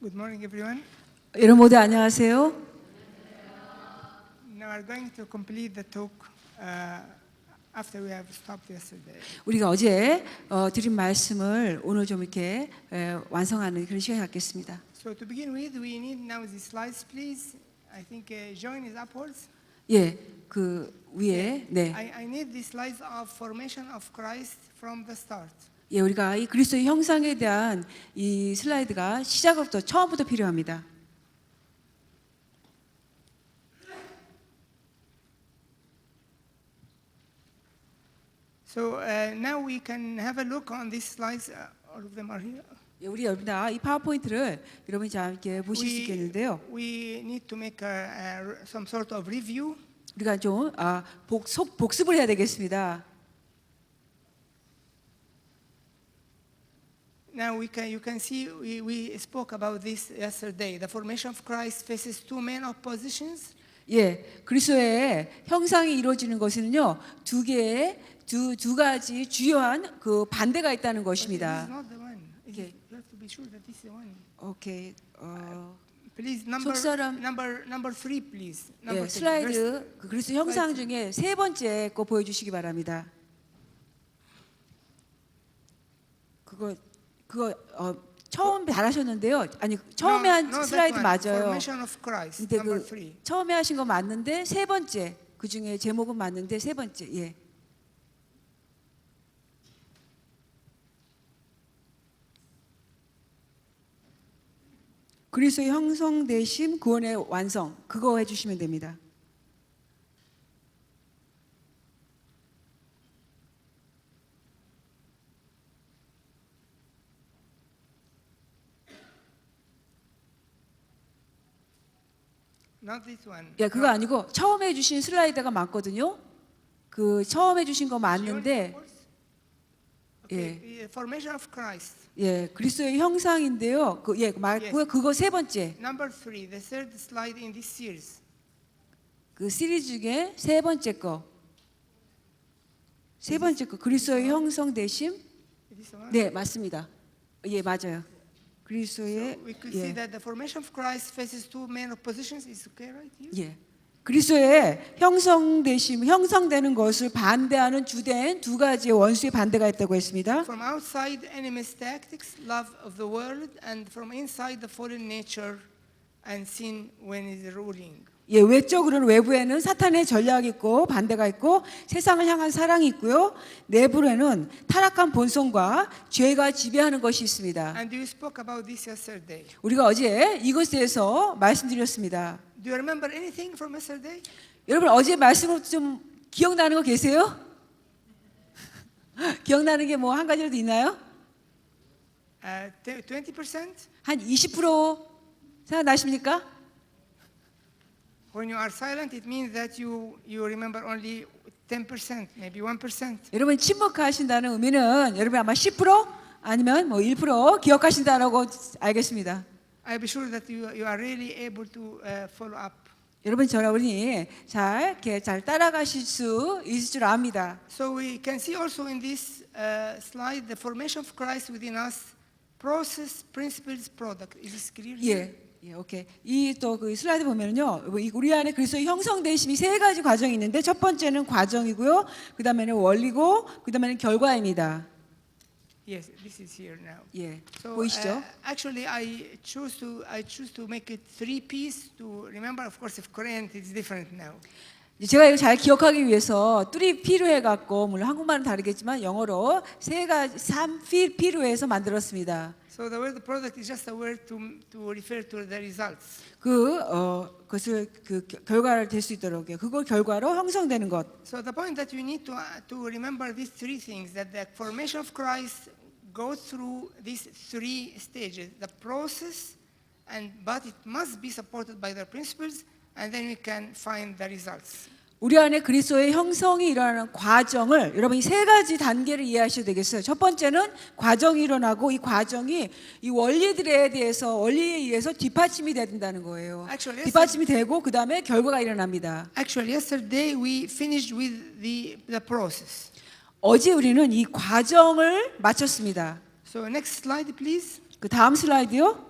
Good morning, everyone. 여러분 모두 안녕하세요. Now we're going to complete the talk after we have stopped yesterday. 우리가 어제 드린 말씀을 오늘 좀 이렇게 완성하는 그런 시간을 갖겠습니다. So to begin with, we need now the slides, please. I think Join is upwards. 예, 그 위에 네, I need the slides of formation of Christ from the start. 예, 우리가 이 그리스도의 형상에 대한 이 슬라이드가 시작부터 처음부터 필요합니다. So now we can have a look on these slides. All of them are here. 예, 우리 여러분 다 이 파워포인트를 여러분이 잘 이렇게 보실 수 있겠는데요. We need to make some sort of review. 우리가 좀 복습을 해야 되겠습니다. Now you can see we spoke about this yesterday. The formation of Christ faces two main oppositions. 예, 그리스도의 형상이 이루어지는 것은요 두 가지 주요한 그 반대가 있다는 But this 것입니다. is not the one. Okay. You have to be sure that this is the one. 오케이, Please 속사람- number 3, please. 예, Number 3. 슬라이드 그 그리스도 형상 중에 세 번째 거 보여주시기 바랍니다. 그거 처음 잘하셨는데요. 아니 처음에 한 슬라이드 맞아요. Formation of Christ. 근데 Number 그 3. 처음에 하신 거 맞는데 세 번째 그 중에 제목은 맞는데 세 번째 예. 그리스도의 형성되심 구원의 완성 그거 해주시면 됩니다. Not this one. 예, 그거 아니고 처음 해주신 슬라이드가 맞거든요. 그 처음 해주신 거 맞는데 Okay. Formation of Christ. 예, 그리스도의 형상인데요. 맞고요. 그거 세 번째 Number 3, the third slide in this series. 그 시리즈 중에 세 번째 거. 세 번째 거 그리스도의 형성되심. Is this the one? 네, 맞습니다. 예, 맞아요. 그리스도의 We could see 예, that the formation of Christ faces two main oppositions. Is okay right here? 예. 그리스도의 형성되는 것을 반대하는 주된 두 가지의 원수의 반대가 있다고 했습니다. From outside, enemy's tactics, love of the world, and from inside, the fallen nature and sin when is ruling. 예, 외적으로는 외부에는 사탄의 전략이 있고 반대가 있고 세상을 향한 사랑이 있고요. 내부에는 타락한 본성과 죄가 지배하는 것이 있습니다. And you spoke about this yesterday. 우리가 어제 이것에 대해서 말씀드렸습니다. Do you remember anything from yesterday? 여러분 어제 말씀으로 좀 기억나는 거 계세요? 기억나는 게 뭐 한 가지라도 있나요? 20%? 한 20% 생각나십니까? When you are silent, it means that you remember only 10%, maybe 1%. 여러분 침묵하신다는 의미는 여러분 아마 10% 아니면 뭐 1% 기억하신다라고 알겠습니다. I'll be sure that you are really able to follow up. 여러분 여러분이 잘 따라가실 수 있을 줄 압니다. So we can see also in this slide the formation of Christ within us, process, principles, product. Is this clear? here? 예, 오케이. 이 또 그 슬라이드 보면은요, 우리 안에 그리스도의 형성되심이 세 가지 과정이 있는데 첫 번째는 과정이고요, 그 다음에는 원리고, 그 다음에는 결과입니다. Yes, this is here now. 예, So 보이시죠? actually, I choose to make it 3 pieces to remember. Of course, if Korean, it's different now. 제가 이거 잘 기억하기 위해서 뚫이 필요해 갖고 물론 한국말은 다르겠지만 영어로 세 가지 3필 필요해서 만들었습니다. So the word product is just a word to refer to the results. 그것을 결과를 될 수 있도록요. 그걸 결과로 형성되는 것. So the point that you need to remember these three things, that the formation of Christ goes through these 3 stages, the process, but it must be supported by the principles, and then we can find the results. 우리 안에 그리스도의 형성이 일어나는 과정을 여러분이 세 가지 단계를 이해하셔야 되겠어요. 첫 번째는 과정이 일어나고 이 과정이 이 원리에 의해서 뒷받침이 된다는 거예요. Actually, 뒷받침이 되고 그 다음에 결과가 일어납니다. Actually, yesterday we finished with the process. 어제 우리는 이 과정을 마쳤습니다. So next slide, please. 그 다음 슬라이드요.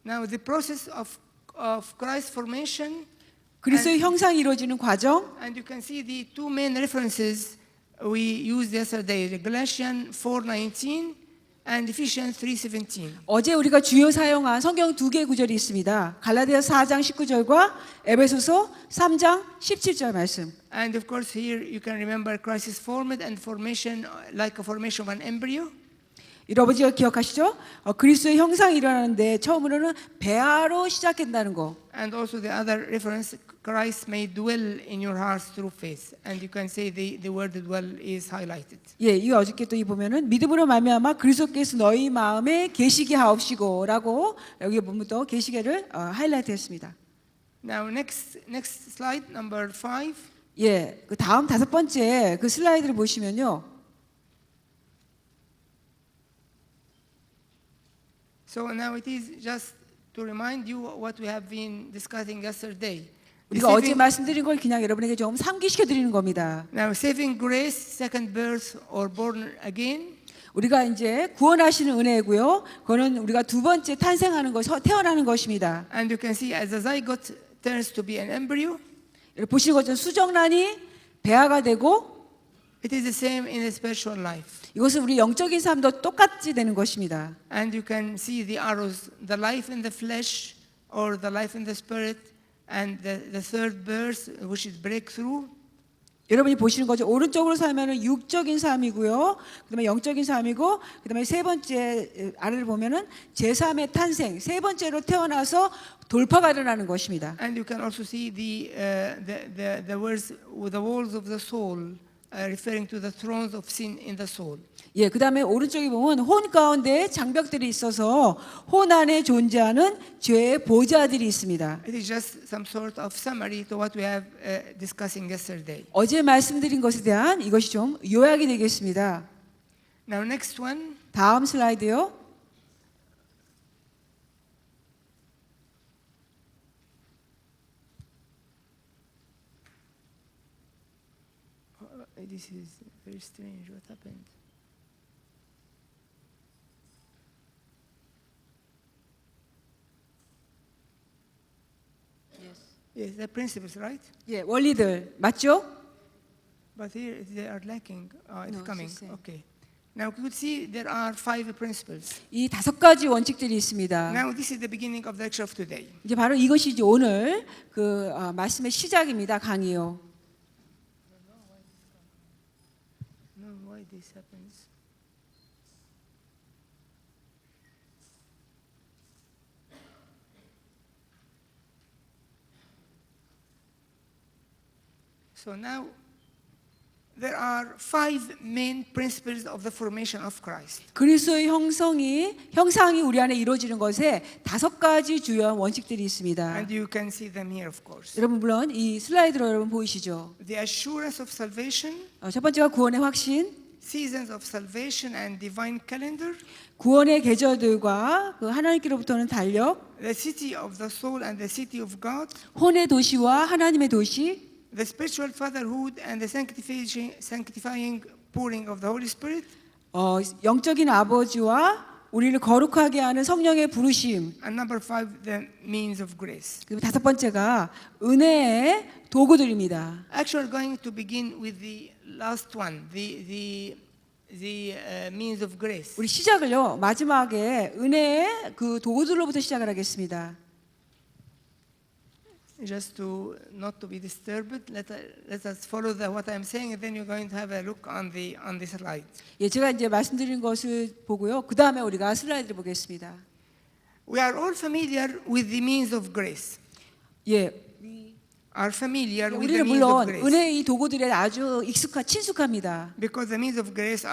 Now the process of Christ formation, 그리스도의 형상이 이루어지는 과정. and you can see the two main references we used yesterday, Galatians 4:19 and Ephesians 3:17. 어제 우리가 주요 사용한 성경 두 개의 구절이 있습니다. 갈라디아서 4장 19절과 에베소서 3장 17절 말씀. And of course here you can remember Christ is formed and formation like a formation of an embryo. 여러분 기억하시죠? 그리스도의 형상이 일어나는데 처음으로는 배아로 시작한다는 거. And also the other reference, Christ may dwell in your hearts through faith. And you can say the word dwell is highlighted. 예, 이 어저께 또 이 보면은 믿음으로 말미암아 그리스도께서 너희 마음에 계시게 하옵시고라고 여기 보면 또 계시게를 하이라이트했습니다. Now next slide number 5. 예, 그 다음 다섯 번째 그 슬라이드를 보시면요. So now it is just to remind you what we have been discussing yesterday. 우리가 어제 말씀드린 걸 그냥 여러분에게 좀 상기시켜 드리는 겁니다. Now saving grace, second birth or born again. 우리가 이제 구원하시는 은혜고요. 그거는 우리가 두 번째 탄생하는 것, 태어나는 것입니다. And you can see as the zygote turns to be an embryo. 여러분 보시는 것처럼 수정란이 배아가 되고 It is the same in the spiritual life. 이것은 우리 영적인 삶도 똑같이 되는 것입니다. And you can see the arrows, the life in the flesh or the life in the spirit, and the third birth, which is breakthrough. 여러분이 보시는 거죠. 오른쪽으로 살면은 육적인 삶이고요. 그다음에 영적인 삶이고, 그다음에 세 번째 아래를 보면은 제3의 탄생, 세 번째로 태어나서 돌파가 일어나는 것입니다. And you can also see the words, the walls of the soul, referring to the thrones of sin in the soul. 예, 그다음에 오른쪽에 보면 혼 가운데 장벽들이 있어서 혼 안에 존재하는 죄의 보좌들이 있습니다. It is just some sort of summary to what we have discussing yesterday. 어제 말씀드린 것에 대한 이것이 좀 요약이 되겠습니다. Now next one. 다음 슬라이드요. This is very strange. What happened? Yes, the principles, right? 예, 원리들 맞죠? But here they are lacking. It's No, coming. it's the same. Okay. Now you could see there are 5 principles. 이 다섯 가지 원칙들이 있습니다. Now this is the beginning of the lecture of today. 이제 바로 이것이 이제 오늘 그 말씀의 시작입니다. 강의요. No, why this happens? So now there are 5 main principles of the formation of Christ. 그리스도의 형상이 우리 안에 이루어지는 것에 다섯 가지 주요한 원칙들이 있습니다. And you can see them here, of course. 여러분 물론 이 슬라이드로 여러분 보이시죠? The assurance of salvation, 첫 번째가 구원의 확신, seasons of salvation and divine calendar, 구원의 계절들과 그 하나님께로부터는 달력, the city of the soul and the city of God, 혼의 도시와 하나님의 도시, the spiritual fatherhood and the sanctifying pouring of the Holy Spirit, 영적인 아버지와 우리를 거룩하게 하는 성령의 부르심. and number 5, the means of grace. 그리고 다섯 번째가 은혜의 도구들입니다. Actually, going to begin with the last one, the means of grace. 우리 시작을요 마지막에 은혜의 그 도구들로부터 시작을 하겠습니다. Just to not to be disturbed, let us follow what I'm saying, and then you're going to have a look on the slide. 예, 제가 이제 말씀드린 것을 보고요. 그 다음에 우리가 슬라이드를 보겠습니다. We are all familiar with the means of grace. 예, Are familiar with the 우리는 means of 물론 grace. 은혜의 이 도구들에 아주 친숙합니다. Because the means of grace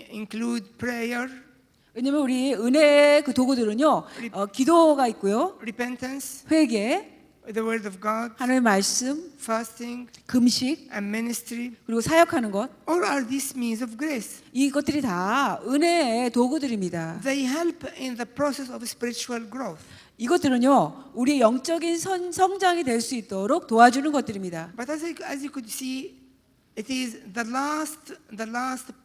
include prayer, 왜냐면 우리 은혜의 그 도구들은요, 기도가 있고요, repentance, 회개, the word of God, 하나님의 말씀, fasting, 금식, and ministry. 그리고 사역하는 것. All are these means of grace. 이것들이 다 은혜의 도구들입니다. They help in the process of spiritual growth. 이것들은요, 우리의 영적인 성장이 될 수 있도록 도와주는 것들입니다. But as you could see, it is the last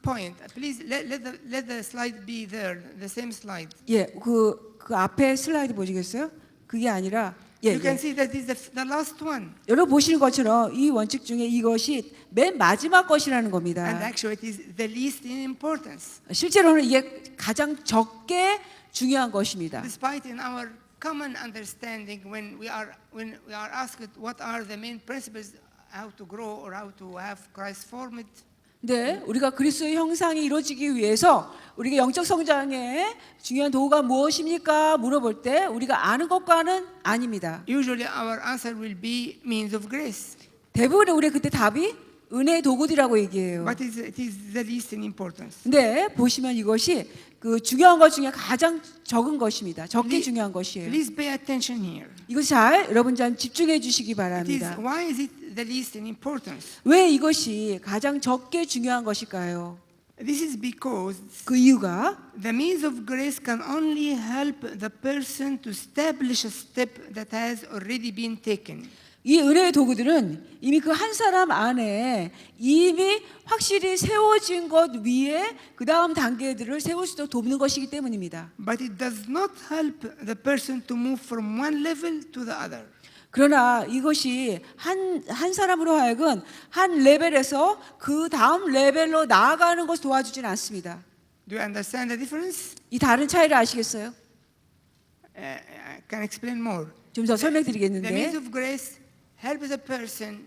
point. Please let the slide be there, the same slide. 예, 그 그 앞에 슬라이드 보시겠어요? 그게 아니라 예, You can 예. see that is the last one. 여러분 보시는 것처럼 이 원칙 중에 이것이 맨 마지막 것이라는 And 겁니다. actually, it is the least in importance. 실제로는 이게 가장 적게 중요한 것입니다. Despite in our common understanding, when we are asked what are the main principles, how to grow or how to have Christ formed, 네, 우리가 그리스도의 형상이 이루어지기 위해서 우리가 영적 성장의 중요한 도구가 무엇입니까? 물어볼 때 우리가 아는 것과는 아닙니다. usually our answer will be means of grace. 대부분의 우리의 그때 답이 은혜의 도구들이라고 얘기해요. But it is the least in importance. 근데 보시면 이것이 그 중요한 것 중에 가장 적은 것입니다. 적게 중요한 것이에요. Please pay attention here. 이것 잘 여러분 잘 집중해 주시기 It is, 바랍니다. why is it the least in importance? 왜 이것이 가장 적게 중요한 것일까요? This is because 그 이유가 the means of grace can only help the person to establish a step that has already been taken. 이 은혜의 도구들은 이미 그 한 사람 안에 이미 확실히 세워진 것 위에 그 다음 단계들을 세울 수 있도록 돕는 것이기 때문입니다. But it does not help the person to move from one level to the other. 그러나 이것이 한 사람으로 하여금 한 레벨에서 그 다음 레벨로 나아가는 것을 도와주지는 않습니다. Do you understand the difference? 이 다른 차이를 아시겠어요? I can explain more. 좀 더 The means 설명드리겠는데 of grace helps a person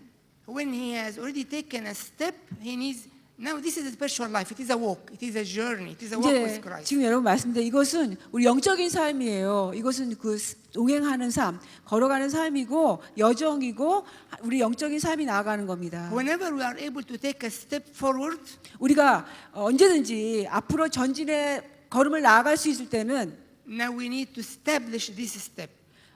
when he has already taken a step. He needs now. This is a spiritual life. It is a walk. It is a journey. It is a walk with 이제 Christ. 지금 여러분 말씀드린 이것은 우리 영적인 삶이에요. 이것은 그 동행하는 삶, 걸어가는 삶이고 여정이고 우리 영적인 삶이 나아가는 겁니다. Whenever we are able to take a step forward, 우리가 언제든지 앞으로 전진의 걸음을 나아갈 수 있을 때는 now we need to establish this step.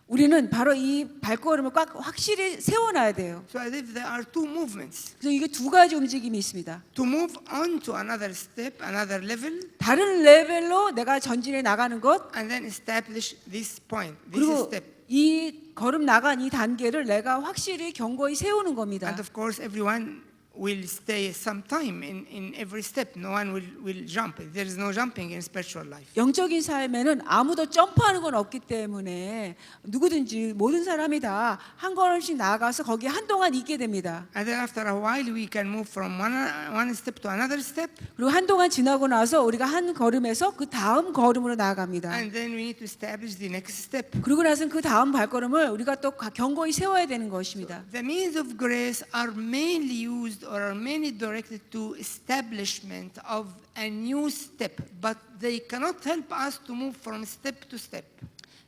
우리는 바로 이 발걸음을 꽉 확실히 세워놔야 돼요. So as if there are two movements: 그래서 이게 두 가지 움직임이 있습니다. to move on to another step, another level, 다른 레벨로 내가 전진해 나가는 것, and then establish this point, this 그리고 step. 이 걸음 나간 이 단계를 내가 확실히 견고히 세우는 겁니다. And of course, everyone will stay some time in every step. No one will jump. There is no jumping in spiritual life. 영적인 삶에는 아무도 점프하는 건 없기 때문에 누구든지 모든 사람이 다 한 걸음씩 나아가서 거기에 한동안 있게 됩니다. And then after a while, we can move from one step to another step. 그리고 한동안 지나고 나서 우리가 한 걸음에서 그 다음 걸음으로 나아갑니다. And then we need to establish the next step. 그리고 나서는 그 다음 발걸음을 우리가 또 견고히 세워야 되는 것입니다. The means of grace are mainly used or are mainly directed to establishment of a new step, but they cannot help us to move from step to step.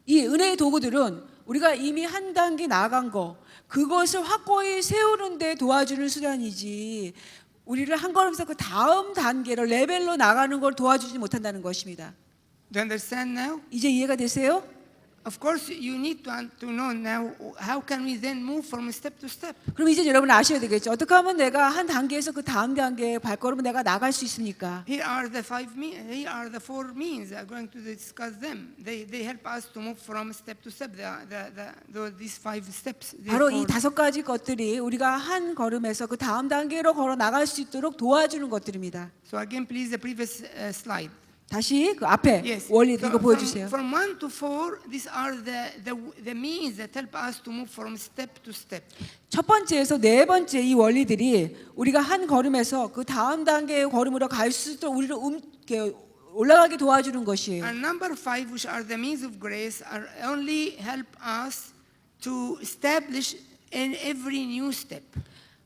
이 은혜의 도구들은 우리가 이미 한 단계 나아간 거 그것을 확고히 세우는 데 도와주는 수단이지 우리를 한 걸음에서 그 다음 단계로 레벨로 나가는 걸 도와주지 못한다는 것입니다. Do you understand now? 이제 이해가 되세요? Of course, you need to know now how can we then move from step to step. 그럼 이제 여러분 아셔야 되겠죠. 어떻게 하면 내가 한 단계에서 그 다음 단계의 발걸음을 내가 나갈 수 있습니까? Here are the four means. I'm going to discuss them. They help us to move from step to step. These 5 steps. 바로 이 5가지 것들이 우리가 한 걸음에서 그 다음 단계로 걸어 나갈 수 있도록 도와주는 것들입니다. So again, please the previous slide. 다시 그 앞에 Yes. 원리 So 이거 보여주세요. from 1 to 4, these are the means that help us to move from step to step. 첫 번째에서 네 번째 이 원리들이 우리가 한 걸음에서 그 다음 단계의 걸음으로 갈 수 있도록 우리를 이렇게 올라가게 도와주는 것이에요. And number 5, which are the means of grace, are only help us to establish in every new step.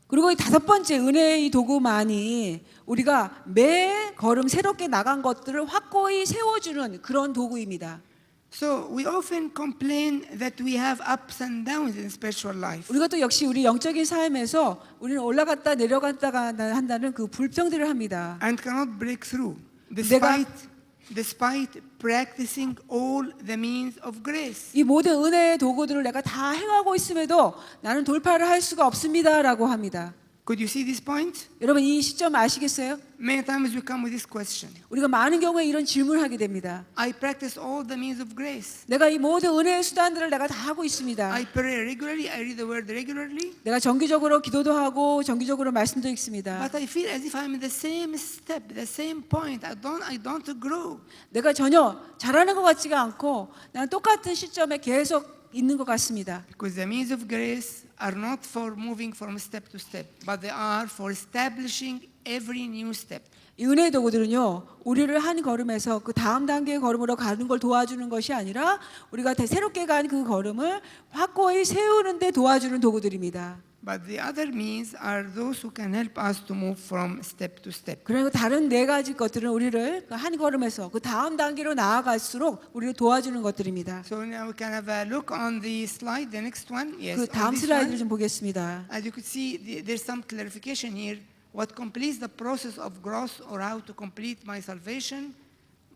그리고 이 5번째 은혜의 도구만이 우리가 매 걸음 새롭게 나간 것들을 확고히 세워주는 그런 도구입니다. So we often complain that we have ups and downs in spiritual life. 우리가 또 역시 우리 영적인 삶에서 우리는 올라갔다 내려갔다가 한다는 그 불평들을 합니다. And cannot break through 내가- despite practicing all the means of grace. 이 모든 은혜의 도구들을 내가 다 행하고 있음에도 나는 돌파를 할 수가 없습니다라고 합니다. Could you see this point? 여러분 이 시점 아시겠어요? Many times we come with this question. 우리가 많은 경우에 이런 질문을 하게 됩니다. I practice all the means of grace. 내가 이 모든 은혜의 수단들을 내가 다 하고 있습니다. I pray regularly. I read the word regularly. 내가 정기적으로 기도도 하고 정기적으로 말씀도 읽습니다. But I feel as if I'm in the same step, the same point. I don't grow. 내가 전혀 잘하는 것 같지가 않고 난 똑같은 시점에 계속 있는 것 같습니다. Because the means of grace are not for moving from step to step, but they are for establishing every new step. 이 은혜의 도구들은요, 우리를 한 걸음에서 그 다음 단계의 걸음으로 가는 걸 도와주는 것이 아니라 우리가 새롭게 간 그 걸음을 확고히 세우는 데 도와주는 도구들입니다. But the other means are those who can help us to move from step to step. 그리고 다른 네 가지 것들은 우리를 그 한 걸음에서 그 다음 단계로 나아갈수록 우리를 도와주는 것들입니다. So now we can have a look on the slide, the next one. Yes. 그 on 다음 this 슬라이드를 one, 좀 보겠습니다. as you could see, there's some clarification here. What completes the process of growth or how to complete my salvation?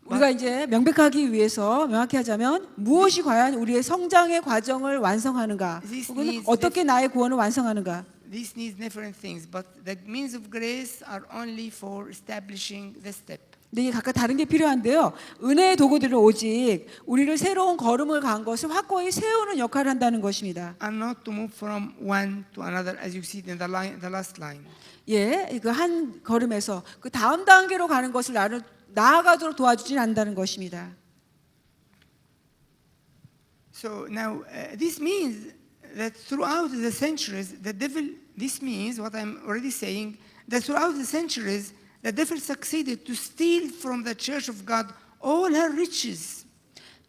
우리가 이제 명백하기 위해서 명확히 하자면 무엇이 과연 우리의 성장의 과정을 완성하는가 혹은 어떻게 나의 구원을 완성하는가. This needs different things, but the means of grace are only for establishing the step. 근데 이게 각각 다른 게 필요한데요. 은혜의 도구들은 오직 우리를 새로운 걸음을 간 것을 확고히 세우는 역할을 한다는 것입니다. And not to move from one to another, as you see in the last line. 예, 그 한 걸음에서 그 다음 단계로 가는 것을 나를 나아가도록 도와주진 않는다는 것입니다. So now this means that throughout the centuries, the devil. This means what I'm already saying. That throughout the centuries, the devil succeeded to steal from the Church of God all her riches.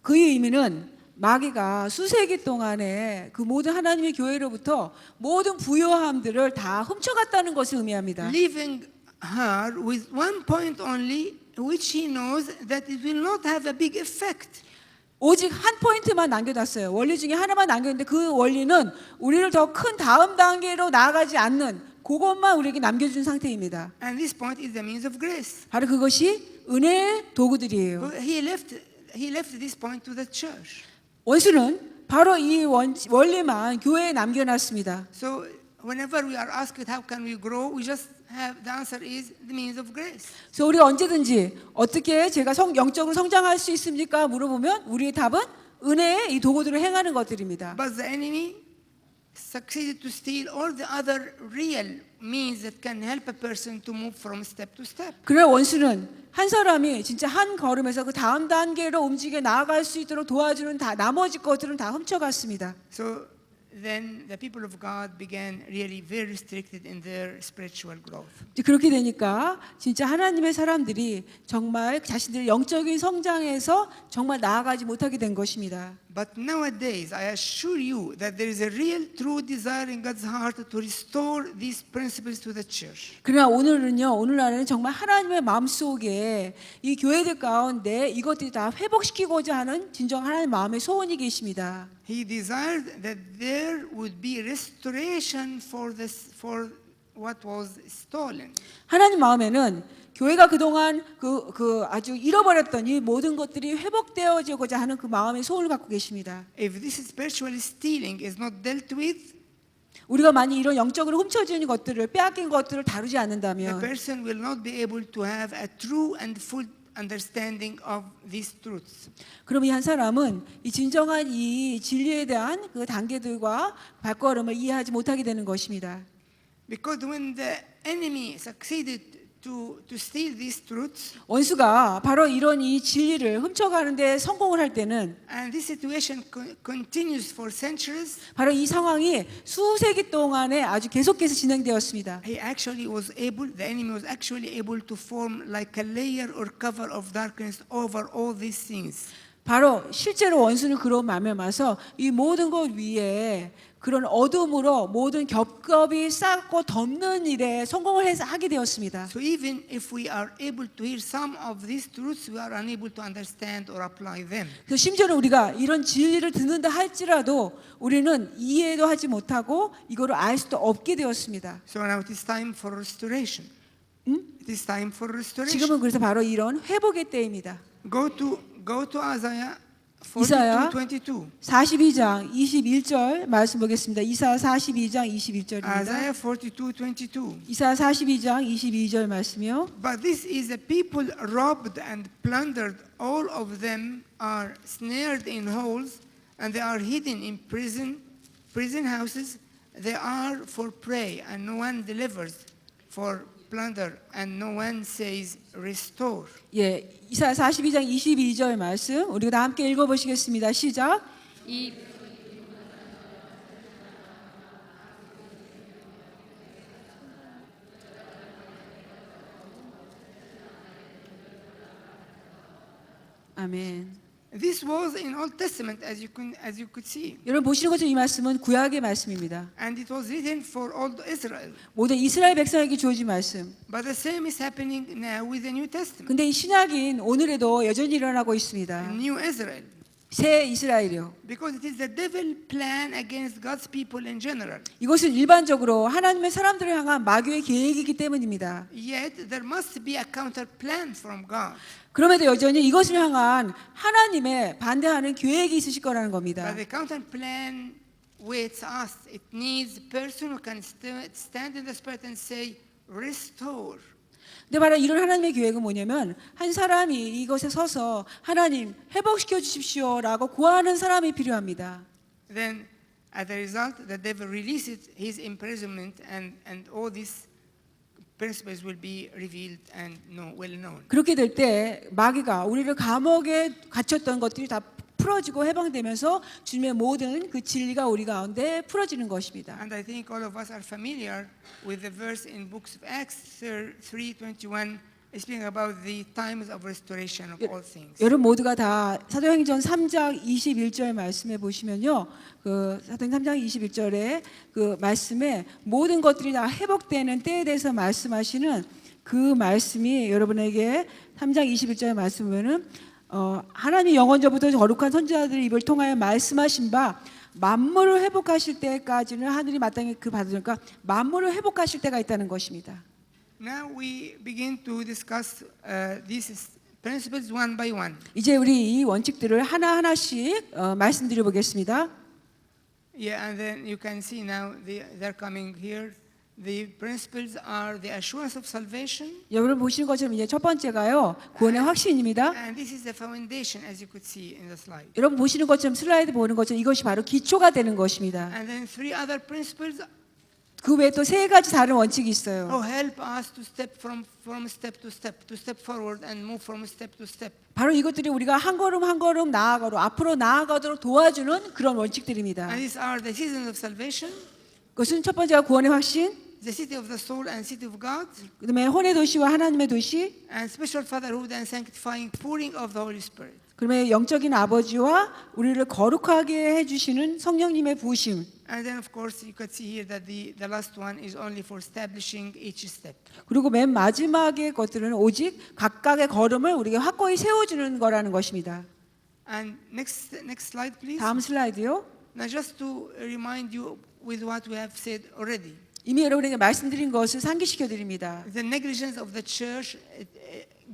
그의 의미는 마귀가 수세기 동안에 그 모든 하나님의 교회로부터 모든 부요함들을 다 훔쳐갔다는 것을 의미합니다. Leaving her with one point only, which he knows that it will not have a big effect. 오직 한 포인트만 남겨놨어요. 원리 중에 하나만 남겼는데 그 원리는 우리를 더 큰 다음 단계로 나아가지 않는 그것만 우리에게 남겨준 상태입니다. And this point is the means of grace. 바로 그것이 은혜의 도구들이에요. He left this point to the church. 원수는 바로 이 원리만 교회에 남겨놨습니다. So whenever we are asked how can we grow, we just have the answer is the means of grace. 그래서 우리가 언제든지 어떻게 제가 영적으로 성장할 수 있습니까? 물어보면 우리의 답은 은혜의 이 도구들을 행하는 것들입니다. But the enemy succeeded to steal all the other real means that can help a person to move from step to step. 그러나 원수는 한 사람이 진짜 한 걸음에서 그 다음 단계로 움직여 나아갈 수 있도록 도와주는 나머지 것들은 다 훔쳐갔습니다. So then the people of God began really very restricted in their spiritual growth. 그렇게 되니까 진짜 하나님의 사람들이 정말 자신들의 영적인 성장에서 정말 나아가지 못하게 된 것입니다. But nowadays, I assure you that there is a real true desire in God's heart to restore these principles to the church. 그러나 오늘날에는 정말 하나님의 마음속에 이 교회들 가운데 이것들이 다 회복시키고자 하는 진정 하나님의 마음의 소원이 계십니다. He desired that there would be restoration for what was stolen. 하나님 마음에는 교회가 그동안 그 아주 잃어버렸던 이 모든 것들이 회복되어지고자 하는 그 마음의 소원을 갖고 계십니다. If this spiritual stealing is not dealt with, 우리가 만약 이런 영적으로 훔쳐진 것들을 빼앗긴 것들을 다루지 the 않는다면 person will not be able to have a true and full understanding of these truths. 그럼 이 한 사람은 이 진정한 이 진리에 대한 그 단계들과 발걸음을 이해하지 못하게 되는 것입니다. Because when the enemy succeeded to steal these truths, 원수가 바로 이런 이 진리를 훔쳐가는 데 성공을 할 때는 and this situation continues for centuries, 바로 이 상황이 수세기 동안에 아주 계속해서 진행되었습니다. the enemy was actually able to form like a layer or cover of darkness over all these things. 바로 실제로 원수는 그런 말미암아서 이 모든 것 위에 그런 어둠으로 모든 겹겹이 쌓고 덮는 일에 성공을 하게 되었습니다. So even if we are able to hear some of these truths, we are unable to understand or apply them. 그래서 심지어는 우리가 이런 진리를 듣는다 할지라도 우리는 이해도 하지 못하고 이거를 알 수도 없게 되었습니다. So now it is time for restoration. It is time for restoration. 지금은 그래서 바로 이런 회복의 때입니다. Go to Isaiah 이사야 42:22. 42장 21절 말씀 보겠습니다. 이사야 42장 21절입니다. Isaiah 42:22. 이사야 42장 22절 말씀이요. But this is a people robbed and plundered. All of them are snared in holes, and they are hidden in prison houses. They are for prey, and no one delivers, for plunder, and no one says, restore. 예, 이사야 42장 22절 말씀 우리가 다 함께 읽어 보시겠습니다. 시작. 이 아멘. This was in Old Testament, as you could see, 여러분 보시는 것처럼 이 말씀은 구약의 말씀입니다. and it was written for all Israel. 모든 이스라엘 백성에게 주어진 말씀. But the same is happening now with the New Testament. 근데 이 신약인 오늘에도 여전히 일어나고 있습니다. New Israel, 새 이스라엘이요. because it is the devil plan against God's people in general. 이것은 일반적으로 하나님의 사람들을 향한 마귀의 계획이기 때문입니다. Yet there must be a counter plan from God. 그럼에도 여전히 이것을 향한 하나님의 반대하는 계획이 있으실 거라는 겁니다. But the counter plan waits us. It needs a person who can stand in the spirit and say, restore. 근데 바로 이런 하나님의 계획은 뭐냐면 한 사람이 이것에 서서 하나님 회복시켜 주십시오라고 구하는 사람이 필요합니다. Then, as a result, the devil releases his imprisonment, and all these principles will be revealed and well known. 그렇게 될 때 마귀가 우리를 감옥에 갇혔던 것들이 다 풀어지고 해방되면서 주님의 모든 그 진리가 우리 가운데 풀어지는 것입니다. And I think all of us are familiar with the verse in books of Acts 3:21, speaking about the times of restoration of all things. 여러분 모두가 다 사도행전 3장 21절 말씀에 보시면요. 그 사도행전 3장 21절에 그 말씀에 모든 것들이 다 회복되는 때에 대해서 말씀하시는 그 말씀이 여러분에게 3장 21절 말씀 보면은 하나님 영원전부터 거룩한 선지자들의 입을 통하여 말씀하신 바 만물을 회복하실 때까지는 하늘이 마땅히 그 받으니까 만물을 회복하실 때가 있다는 것입니다. Now we begin to discuss these principles one by one. 이제 우리 이 원칙들을 하나하나씩 말씀드려 보겠습니다. Yeah, and then you can see now they're coming here. The principles are the assurance of salvation. 여러분 보시는 것처럼 이제 첫 번째가요. 구원의 확신입니다. And this is the foundation, as you could see in the slide. 여러분 보시는 것처럼 슬라이드 보는 것처럼 이것이 바로 기초가 되는 것입니다. And then three other principles 그 외에 또 세 가지 다른 원칙이 있어요. help us to step from step to step forward and move from step to step. 바로 이것들이 우리가 한 걸음 한 걸음 앞으로 나아가도록 도와주는 그런 원칙들입니다. And these are the seasons of salvation, 그것은 첫 번째가 구원의 확신, the city of the soul and city of God, 그다음에 혼의 도시와 하나님의 도시, and spiritual fatherhood and sanctifying pouring of the Holy Spirit. 그다음에 영적인 아버지와 우리를 거룩하게 해주시는 성령님의 부으심. And then, of course, you could see here that the last one is only for establishing each step. 그리고 맨 마지막의 것들은 오직 각각의 걸음을 우리에게 확고히 세워주는 거라는 것입니다. And next slide, please. 다음 슬라이드요. Now, just to remind you with what we have said already, 이미 여러분에게 말씀드린 것을 상기시켜 드립니다. the negligence of the church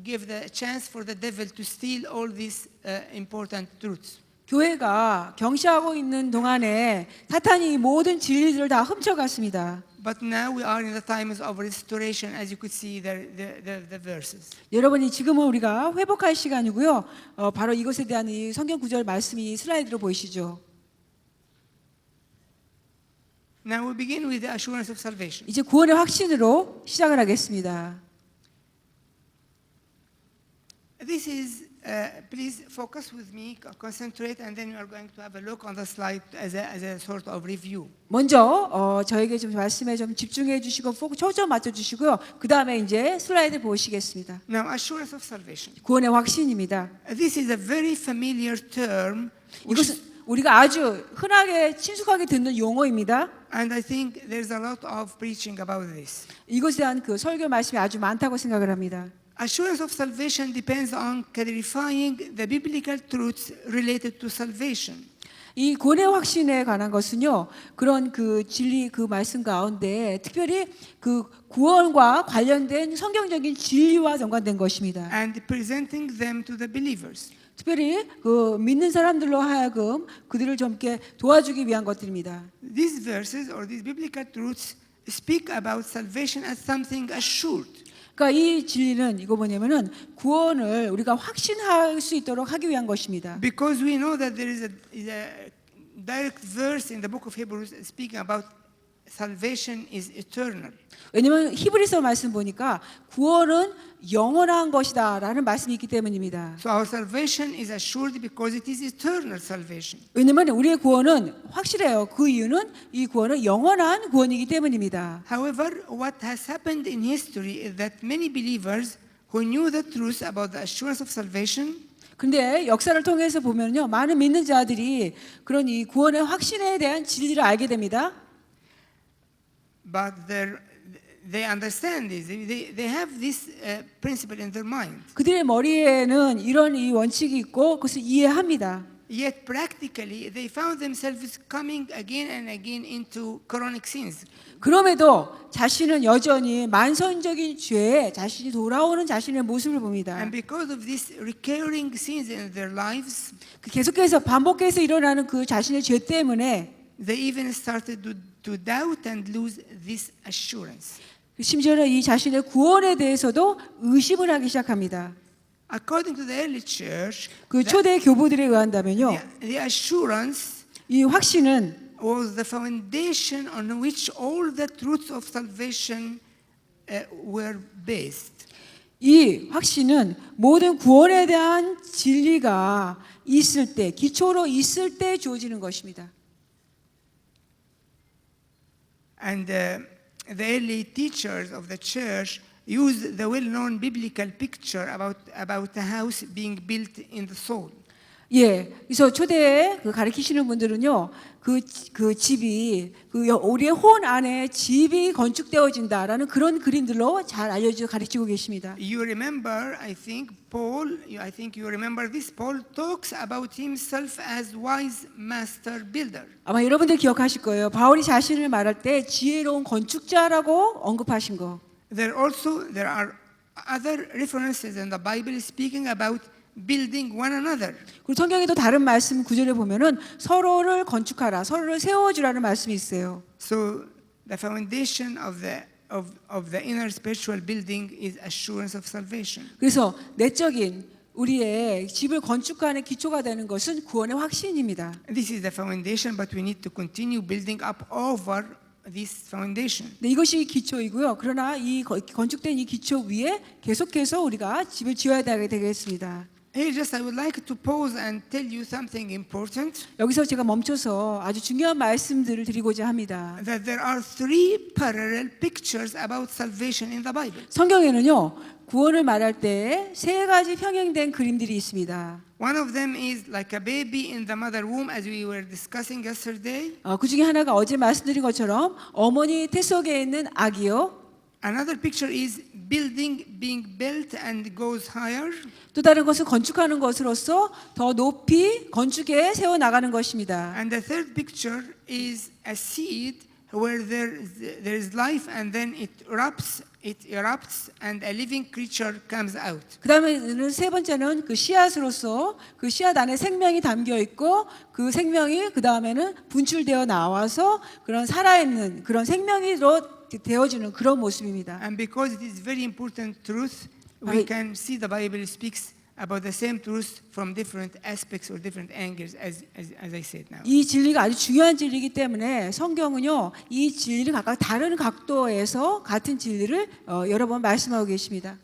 give the chance for the devil to steal all these important truths. 교회가 경시하고 있는 동안에 사탄이 이 모든 진리들을 다 훔쳐갔습니다. But now we are in the times of restoration, as you could see the verses. 여러분이 지금은 우리가 회복할 시간이고요. 바로 이것에 대한 이 성경 구절 말씀이 슬라이드로 보이시죠. Now we begin with the assurance of salvation. 이제 구원의 확신으로 시작을 하겠습니다. This is, please focus with me, concentrate, and then we are going to have a look on the slide as a sort of review. 먼저 저에게 좀 말씀에 좀 집중해 주시고 초점 맞춰 주시고요. 그 다음에 이제 슬라이드 보시겠습니다. Now, assurance of salvation. 구원의 확신입니다. This is a very familiar term, which 이것은 우리가 아주 흔하게 친숙하게 듣는 용어입니다. and I think there's a lot of preaching about this. 이것에 대한 그 설교 말씀이 아주 많다고 생각을 합니다. Assurance of salvation depends on clarifying the biblical truths related to salvation. 이 구원의 확신에 관한 것은요, 그런 그 진리 그 말씀 가운데 특별히 그 구원과 관련된 성경적인 진리와 연관된 것입니다. and presenting them to the believers. 특별히 그 믿는 사람들로 하여금 그들을 좀 이렇게 도와주기 위한 것들입니다. These verses or these biblical truths speak about salvation as something assured. 그러니까 이 진리는 이거 뭐냐면은 구원을 우리가 확신할 수 있도록 하기 위한 것입니다. Because we know that there is a direct verse in the book of Hebrews speaking about salvation is eternal. 왜냐하면 히브리서 말씀 보니까 구원은 영원한 것이다라는 말씀이 있기 때문입니다. So our salvation is assured because it is eternal salvation. 왜냐하면 우리의 구원은 확실해요. 그 이유는 이 구원은 영원한 구원이기 때문입니다. However, what has happened in history is that many believers who knew the truth about the assurance of salvation 근데 역사를 통해서 보면요, 많은 믿는 자들이 그런 이 구원의 확신에 대한 진리를 알게 됩니다. but they understand this. They have this principle in their mind. 그들의 머리에는 이런 이 원칙이 있고 그것을 이해합니다. Yet practically, they found themselves coming again and again into chronic sins. 그럼에도 자신은 여전히 만성적인 죄에 자신이 돌아오는 자신의 모습을 봅니다. And because of these recurring sins in their lives, 계속해서 반복해서 일어나는 그 자신의 죄 때문에 they even started to doubt and lose this assurance. 심지어는 이 자신의 구원에 대해서도 의심을 하기 시작합니다. According to the early church, 그 초대 교부들에 의한다면요, the assurance 이 확신은 was the foundation on which all the truths of salvation were based. 이 확신은 모든 구원에 대한 진리가 있을 때, 기초로 있을 때 주어지는 것입니다. And the early teachers of the church used the well-known biblical picture about a house being built in the soul. 예, 그래서 초대에 그 가르치시는 분들은요, 그 집이 우리의 혼 안에 집이 건축되어진다라는 그런 그림들로 잘 알려져 가르치고 계십니다. You remember, I think you remember this. Paul talks about himself as wise master builder. 아마 여러분들 기억하실 거예요. 바울이 자신을 말할 때 지혜로운 건축자라고 언급하신 거. There are other references in the Bible speaking about building one another. 그리고 성경에도 다른 말씀 구절에 보면은 서로를 건축하라, 서로를 세워주라는 말씀이 있어요. So the foundation of the inner spiritual building is assurance of salvation. 그래서 내적인 우리의 집을 건축하는 기초가 되는 것은 구원의 확신입니다. This is the foundation, but we need to continue building up over this foundation. 네, 이것이 기초이고요. 그러나 이 건축된 이 기초 위에 계속해서 우리가 집을 지어야 되겠습니다. Here, just I would like to pause and tell you something important. 여기서 제가 멈춰서 아주 중요한 말씀들을 드리고자 합니다. That there are three parallel pictures about salvation in the Bible. 성경에는요, 구원을 말할 때 세 가지 평행된 그림들이 있습니다. One of them is like a baby in the mother womb, as we were discussing yesterday. 그 중에 하나가 어제 말씀드린 것처럼 어머니 태 속에 있는 아기요. Another picture is building being built and goes higher. 또 다른 것은 건축하는 것으로서 더 높이 건축에 세워 나가는 것입니다. And the third picture is a seed where there is life and then it erupts and a living creature comes out. 그다음에는 세 번째는 그 씨앗으로서 그 씨앗 안에 생명이 담겨 있고 그 생명이 그다음에는 분출되어 나와서 그런 살아있는 그런 생명이로 되어지는 그런 모습입니다. And because it is very important truth, we can see the Bible speaks about the same truth from different aspects or different angles, as I said now. 이 진리가 아주 중요한 진리이기 때문에 성경은요, 이 진리를 각각 다른 각도에서 같은 진리를 여러 번 말씀하고 계십니다.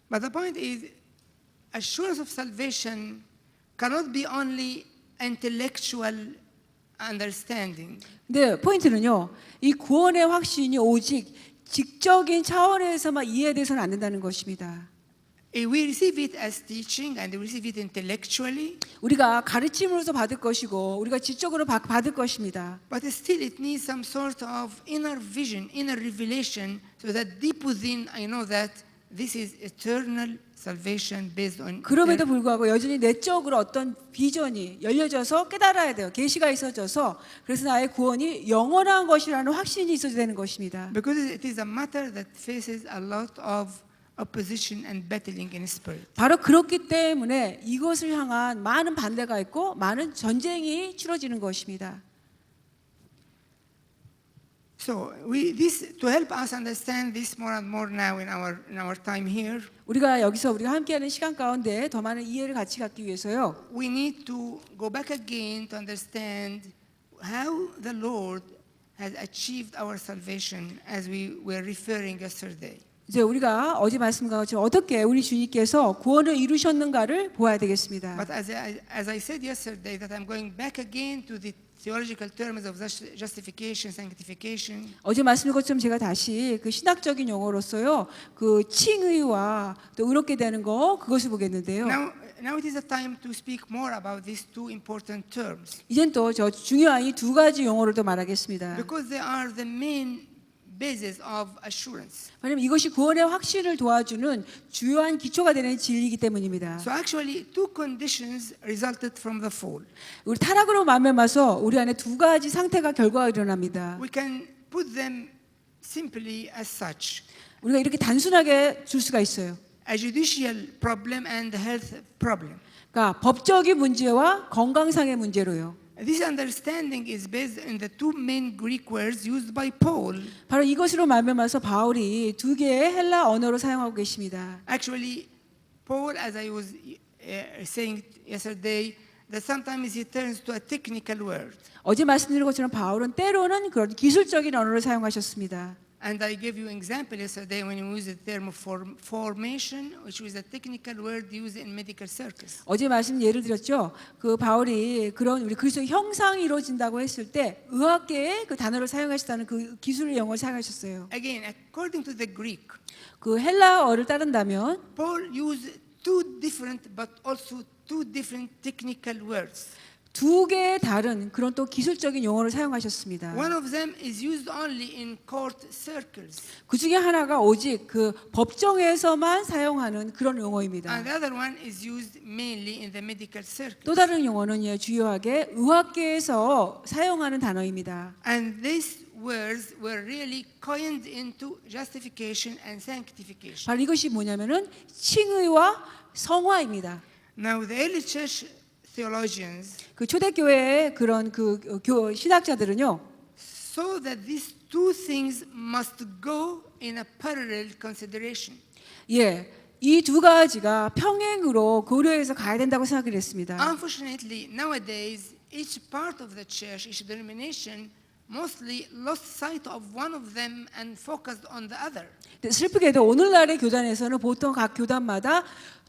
But the point is, assurance of salvation cannot be only intellectual understanding. 근데 포인트는요, 이 구원의 확신이 오직 지적인 차원에서만 이해돼서는 안 된다는 것입니다. We receive it as teaching and we receive it intellectually, 우리가 가르침으로서 받을 것이고 우리가 지적으로 받을 것입니다. but still it needs some sort of inner vision, inner revelation, so that deep within I know that this is eternal salvation based on 그럼에도 불구하고 여전히 내적으로 어떤 비전이 열려져서 깨달아야 돼요. 계시가 있어져서 그래서 나의 구원이 영원한 것이라는 확신이 있어야 되는 것입니다. because it is a matter that faces a lot of opposition and battling in spirit. 바로 그렇기 때문에 이것을 향한 많은 반대가 있고 많은 전쟁이 치러지는 것입니다. So this to help us understand this more and more now in our time here, 우리가 함께하는 시간 가운데 더 많은 이해를 같이 갖기 위해서요. we need to go back again to understand how the Lord has achieved our salvation as we were referring yesterday. 이제 우리가 어제 말씀과 같이 어떻게 우리 주님께서 구원을 이루셨는가를 보아야 되겠습니다. But as I said yesterday, that I'm going back again to the theological terms of justification, sanctification. 어제 말씀드린 것처럼 제가 다시 그 신학적인 용어로서요, 그 칭의와 또 의롭게 되는 거 그것을 보겠는데요. Now it is a time to speak more about these two important terms 이젠 또 저 중요한 이 두 가지 용어를 또 말하겠습니다. because they are the main basis of assurance. 왜냐하면 이것이 구원의 확신을 도와주는 주요한 기초가 되는 진리이기 때문입니다. So actually, two conditions resulted from the fall. 우리 타락으로 만면마서 우리 안에 두 가지 상태가 결과가 일어납니다. We can put them simply as such: 우리가 이렇게 단순하게 줄 수가 있어요. a judicial problem and a health problem. 그러니까 법적인 문제와 건강상의 문제로요. This understanding is based on the two main Greek words used by Paul. 바로 이것으로 말미암아서 바울이 두 개의 헬라 언어로 사용하고 계십니다. Actually, Paul, as I was saying yesterday, that sometimes he turns to a technical word. 어제 말씀드린 것처럼 바울은 때로는 그런 기술적인 언어를 사용하셨습니다. And I gave you an example yesterday when you used the term of formation, which was a technical word used in medical circles. 어제 말씀 예를 들었죠. 그 바울이 그런 우리 그리스도의 형상이 이루어진다고 했을 때 의학계의 그 단어를 사용하셨다는 그 기술의 용어를 사용하셨어요. Again, according to the Greek, 그 헬라어를 따른다면 Paul used two different but also two different technical words. 두 개의 다른 그런 또 기술적인 용어를 사용하셨습니다. One of them is used only in court circles, 그 중에 하나가 오직 그 법정에서만 사용하는 그런 용어입니다. and the other one is used mainly in the medical circle. 또 다른 용어는 주요하게 의학계에서 사용하는 단어입니다. And these words were really coined into justification and sanctification. 바로 이것이 뭐냐면은 칭의와 성화입니다. Now, the early church theologians 그 초대교회의 그런 그 신학자들은요, saw that these two things must go in a parallel consideration. 예, 이 두 가지가 평행으로 고려해서 가야 된다고 생각을 했습니다. Unfortunately, nowadays, each part of the church, each denomination, mostly lost sight of one of them and focused on the other. 슬프게도 오늘날의 교단에서는 보통 각 교단마다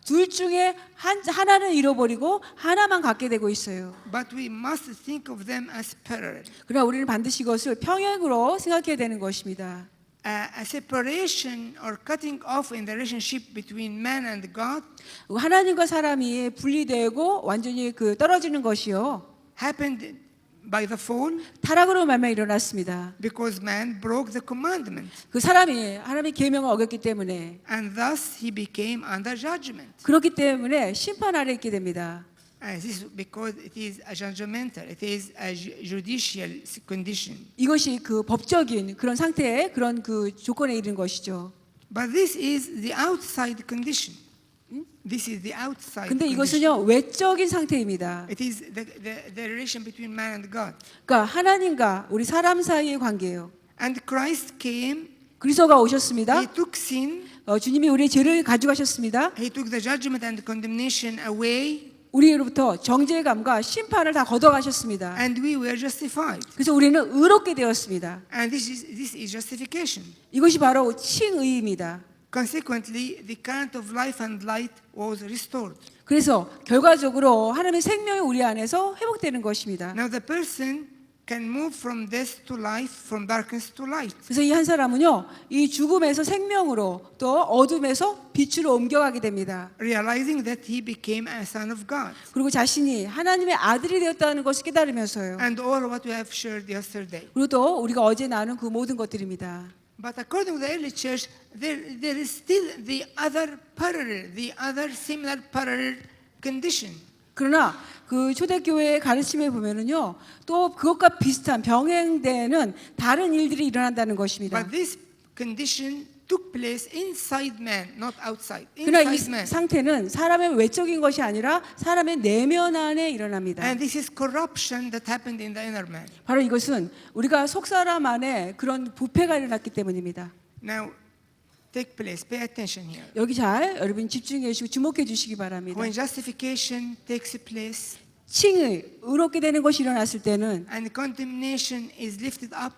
둘 중에 하나는 잃어버리고 하나만 갖게 되고 있어요. But we must think of them as parallel. 그러나 우리는 반드시 이것을 평행으로 생각해야 되는 것입니다. A separation or cutting off in the relationship between man and God 하나님과 사람이 분리되고 완전히 그 떨어지는 것이요, happened by the fall 타락으로 말미암아 일어났습니다. because man broke the commandment, 그 사람이 하나님의 계명을 어겼기 때문에, and thus he became under judgment. 그렇기 때문에 심판 아래 있게 됩니다. This is because it is a judgmental, it is a judicial condition. 이것이 그 법적인 그런 상태의 그런 그 조건에 이른 것이죠. But this is the outside condition. This is the outside 근데 condition. 이것은요 외적인 상태입니다. It is the relation between man and God. 그러니까 하나님과 우리 사람 사이의 관계예요. And Christ came, 그리스도가 오셨습니다. he took sin, 주님이 우리의 죄를 가져가셨습니다. he took the judgment and condemnation away, 우리로부터 정죄감과 심판을 다 걷어가셨습니다. and we were justified. 그래서 우리는 의롭게 되었습니다. And this is justification. 이것이 바로 칭의입니다. Consequently, the current of life and light was restored. 그래서 결과적으로 하나님의 생명이 우리 안에서 회복되는 것입니다. Now the person can move from death to life, from darkness to light. 그래서 이 한 사람은요, 이 죽음에서 생명으로 또 어둠에서 빛으로 옮겨가게 됩니다. Realizing that he became a son of God. 그리고 자신이 하나님의 아들이 되었다는 것을 깨달으면서요. And all what we have shared yesterday. 그리고 또 우리가 어제 나눈 그 모든 것들입니다. But according to the early church, there is still the other parallel, the other similar parallel condition. 그러나 그 초대교회의 가르침에 보면은요, 또 그것과 비슷한 병행되는 다른 일들이 일어난다는 것입니다. But this condition took place inside man, not outside. 그러나 이 Inside man. 상태는 사람의 외적인 것이 아니라 사람의 내면 안에 일어납니다. And this is corruption that happened in the inner man. 바로 이것은 우리가 속사람 안에 그런 부패가 일어났기 때문입니다. Now, take place. Pay attention here. 여기 잘 여러분 집중해 주시고 주목해 주시기 바랍니다. When justification takes place 칭의, 의롭게 되는 것이 일어났을 때는 and condemnation is lifted up,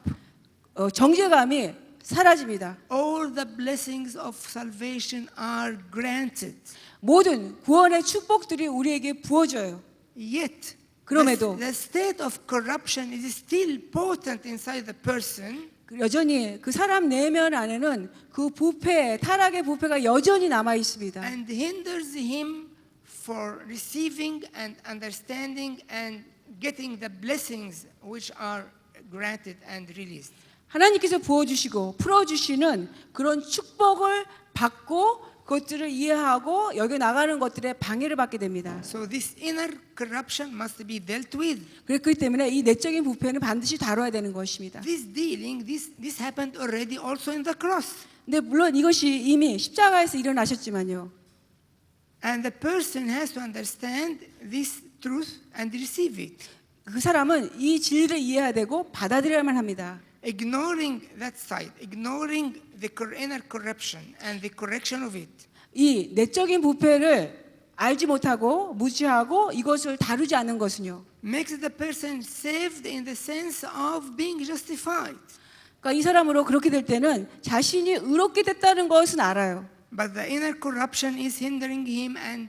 정죄감이 사라집니다. all the blessings of salvation are granted. 모든 구원의 축복들이 우리에게 부어져요. Yet, 그럼에도 the state of corruption is still potent inside the person, 여전히 그 사람 내면 안에는 그 부패, 타락의 부패가 여전히 남아 있습니다. and hinders him for receiving and understanding and getting the blessings which are granted and released. 하나님께서 부어주시고 풀어주시는 그런 축복을 받고 그것들을 이해하고 여기 나가는 것들에 방해를 받게 됩니다. So this inner corruption must be dealt with. 그렇기 때문에 이 내적인 부패는 반드시 다뤄야 되는 것입니다. This dealing, this happened already also in the cross. 근데 물론 이것이 이미 십자가에서 일어나셨지만요. And the person has to understand this truth and receive it. 그 사람은 이 진리를 이해해야 되고 받아들여야만 합니다. Ignoring that side, ignoring the inner corruption and the correction of it, 이 내적인 부패를 알지 못하고 무시하고 이것을 다루지 않는 것은요. makes the person saved in the sense of being justified. 그러니까 이 사람으로 그렇게 될 때는 자신이 의롭게 됐다는 것은 알아요. But the inner corruption is hindering him and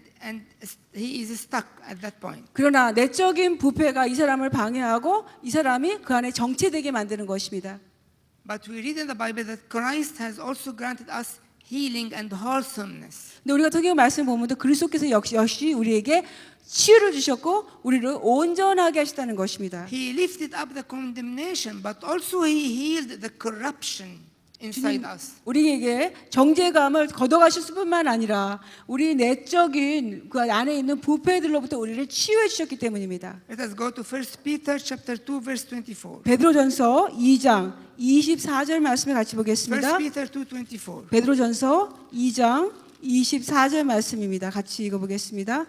he is stuck at that point. 그러나 내적인 부패가 이 사람을 방해하고 이 사람이 그 안에 정체되게 만드는 것입니다. But we read in the Bible that Christ has also granted us healing and wholesomeness. 근데 우리가 성경 말씀 보면 그리스도께서 역시 우리에게 치유를 주셨고 우리를 온전하게 하셨다는 것입니다. He lifted up the condemnation, but also he healed the corruption inside us. 우리에게 정죄감을 걷어가셨을 뿐만 아니라 우리 내적인 그 안에 있는 부패들로부터 우리를 치유해 주셨기 때문입니다. Let us go to 1 Peter chapter 2 verse 24. 베드로전서 2장 24절 말씀을 같이 1 보겠습니다. Peter 2:24. 베드로전서 2장 24절 말씀입니다. 같이 읽어보겠습니다.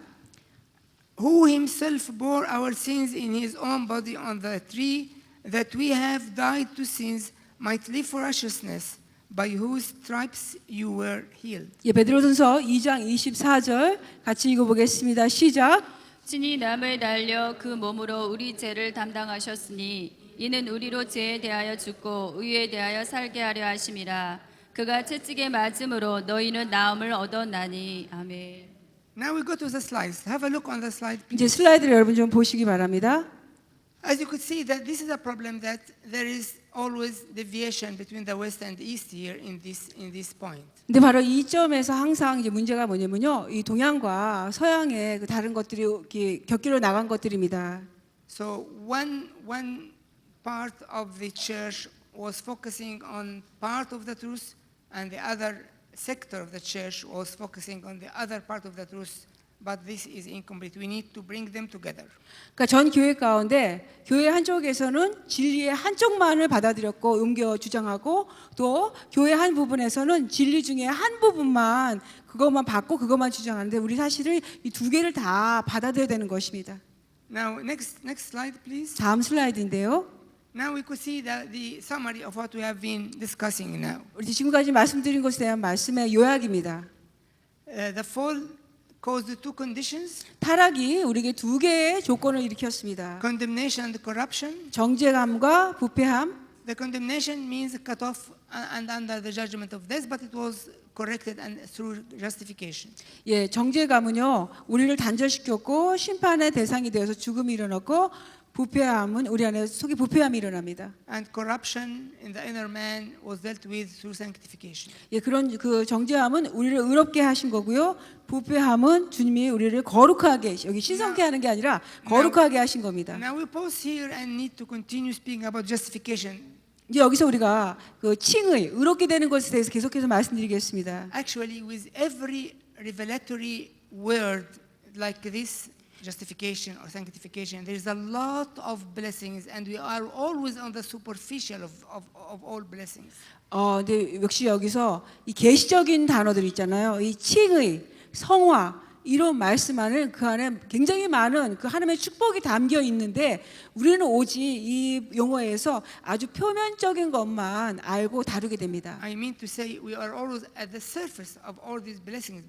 Who himself bore our sins in his own body on the tree, that we have died to sins, might live for righteousness, by whose stripes you were healed. 예, 베드로전서 2장 24절 같이 읽어보겠습니다. 시작. 친히 남을 달려 그 몸으로 우리 죄를 담당하셨으니 이는 우리로 죄에 대하여 죽고 의에 대하여 살게 하려 하심이라. 그가 채찍에 맞음으로 너희는 나음을 얻었나니. 아멘. Now we go to the slides. Have a look on the slide, please. 이제 슬라이드를 여러분 좀 보시기 바랍니다. As you could see, that this is a problem that there is always deviation between the west and the east here in this point. 근데 바로 이 점에서 항상 이제 문제가 뭐냐면요, 이 동양과 서양의 그 다른 것들이 이렇게 곁길로 나간 것들입니다. So one part of the church was focusing on part of the truth, and the other sector of the church was focusing on the other part of the truth. But this is incomplete. We need to bring them together. 그러니까 전 교회 가운데 교회 한쪽에서는 진리의 한쪽만을 받아들였고 옮겨 주장하고 또 교회 한 부분에서는 진리 중에 한 부분만 그것만 받고 그것만 주장하는데 우리 사실은 이 두 개를 다 받아들여야 되는 것입니다. Now, next slide, please. 다음 슬라이드인데요. Now we could see the summary of what we have been discussing now. 우리 지금까지 말씀드린 것에 대한 말씀의 요약입니다. The fall caused two conditions: 타락이 우리에게 두 개의 조건을 일으켰습니다. condemnation and corruption. 정죄감과 부패함. The condemnation means cut off and under the judgment of death, but it was corrected and through justification. 예, 정죄감은요 우리를 단절시켰고 심판의 대상이 되어서 죽음이 일어났고 부패함은 우리 안에 속에 부패함이 일어납니다. And corruption in the inner man was dealt with through sanctification. 예, 그런 그 정죄함은 우리를 의롭게 하신 거고요. 부패함은 주님이 우리를 거룩하게 여기 신성케 하는 게 아니라 거룩하게 하신 겁니다. Now we pause here and need to continue speaking about justification. 이제 여기서 우리가 그 칭의, 의롭게 되는 것에 대해서 계속해서 말씀드리겠습니다. Actually, with every revelatory word like this, justification or sanctification, there is a lot of blessings, and we are always on the superficial of all blessings. 근데 역시 여기서 이 계시적인 단어들 있잖아요. 이 칭의, 성화 이런 말씀 안에 그 안에 굉장히 많은 그 하나님의 축복이 담겨 있는데 우리는 오직 이 용어에서 아주 표면적인 것만 알고 다루게 됩니다. I mean to say we are always at the surface of all these blessings,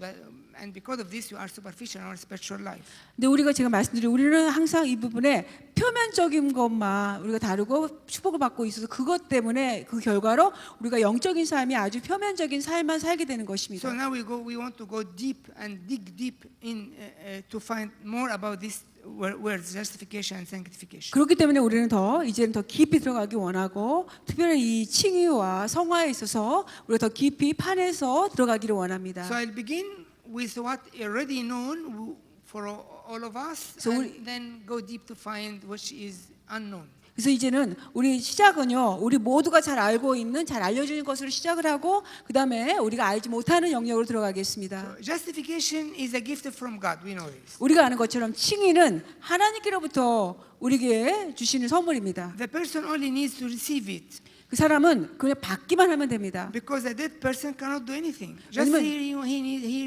and because of this, we are superficial in our spiritual life. 근데 우리가 제가 말씀드린 우리는 항상 이 부분에 표면적인 것만 우리가 다루고 축복을 받고 있어서 그것 때문에 그 결과로 우리가 영적인 삶이 아주 표면적인 삶만 살게 되는 것입니다. So now we want to go deep and dig deep in to find more about these words, justification and sanctification. 그렇기 때문에 우리는 이제는 더 깊이 들어가기 원하고 특별히 이 칭의와 성화에 있어서 우리가 더 깊이 판에서 들어가기를 원합니다. So I'll begin with what already known for all of us, So and then go deep to find what is unknown. 그래서 이제는 우리 시작은요, 우리 모두가 잘 알고 있는, 잘 알려주는 것으로 시작을 하고 그 다음에 우리가 알지 못하는 영역으로 들어가겠습니다. So justification is a gift from God. We know this. 우리가 아는 것처럼 칭의는 하나님께로부터 우리에게 주시는 선물입니다. The person only needs to receive it. 그 사람은 그냥 받기만 하면 됩니다. Because a dead person cannot do anything. Just he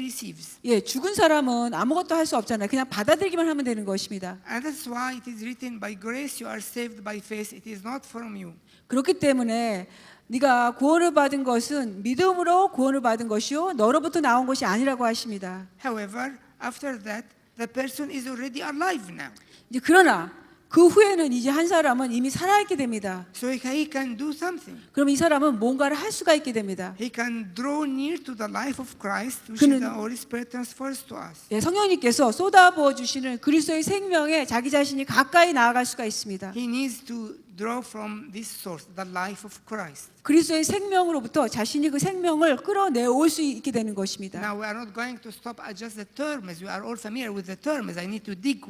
receives. 예, 죽은 사람은 아무것도 할 수 없잖아요. 그냥 받아들이기만 하면 되는 것입니다. And that's why it is written, by grace you are saved by faith. It is not from you. 그렇기 때문에 네가 구원을 받은 것은 믿음으로 구원을 받은 것이요 너로부터 나온 것이 아니라고 하십니다. However, after that, the person is already alive now. 이제 그러나 그 후에는 이제 한 사람은 이미 살아있게 됩니다. So he can do something. 그럼 이 사람은 뭔가를 할 수가 있게 됩니다. He can draw near to the life of Christ, which is the Holy Spirit transfers to us. 예, 성령님께서 쏟아부어 주시는 그리스도의 생명에 자기 자신이 가까이 나아갈 수가 있습니다. He needs to draw from this source, the life of Christ. 그리스도의 생명으로부터 자신이 그 생명을 끌어내올 수 있게 되는 것입니다. Now we are not going to stop at just the terms. We are all familiar with the terms. I need to dig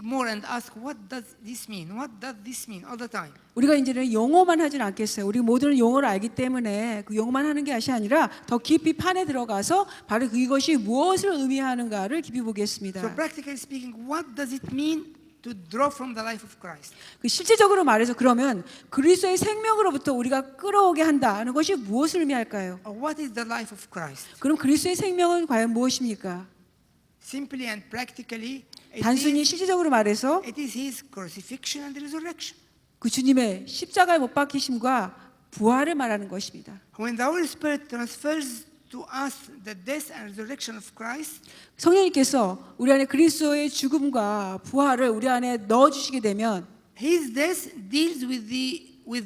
more and ask, what does this mean? What does this mean all the time? 우리가 이제는 용어만 하진 않겠어요. 우리 모두는 용어를 알기 때문에 그 용어만 하는 게 아니라 더 깊이 판에 들어가서 바로 이것이 무엇을 의미하는가를 깊이 보겠습니다. So practically speaking, what does it mean to draw from the life of Christ? 그 실제적으로 말해서 그러면 그리스도의 생명으로부터 우리가 끌어오게 한다는 것이 무엇을 의미할까요? Or what is the life of Christ? 그럼 그리스도의 생명은 과연 무엇입니까? Simply and practically, 단순히 실제적으로 말해서 it is His crucifixion and resurrection. 그 주님의 십자가에 못 박히심과 부활을 말하는 것입니다. When the Holy Spirit transfers to us the death and resurrection of Christ, 성령님께서 우리 안에 그리스도의 죽음과 부활을 우리 안에 넣어 주시게 되면 His death deals with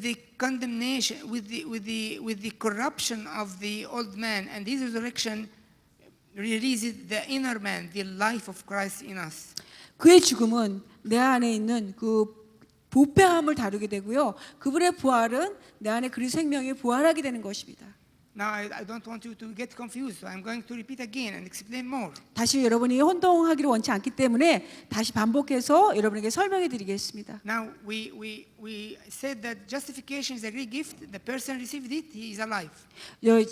the condemnation, with the corruption of the old man, and His resurrection releases the inner man, the life of Christ in us. 그의 죽음은 내 안에 있는 그 부패함을 다루게 되고요. 그분의 부활은 내 안에 그리스도 생명이 부활하게 되는 것입니다. Now I don't want you to get confused, so I'm going to repeat again and explain more. 다시 여러분이 혼동하기를 원치 않기 때문에 다시 반복해서 여러분에게 설명해 드리겠습니다. Now we said that justification is a great gift. The person received it, he is alive.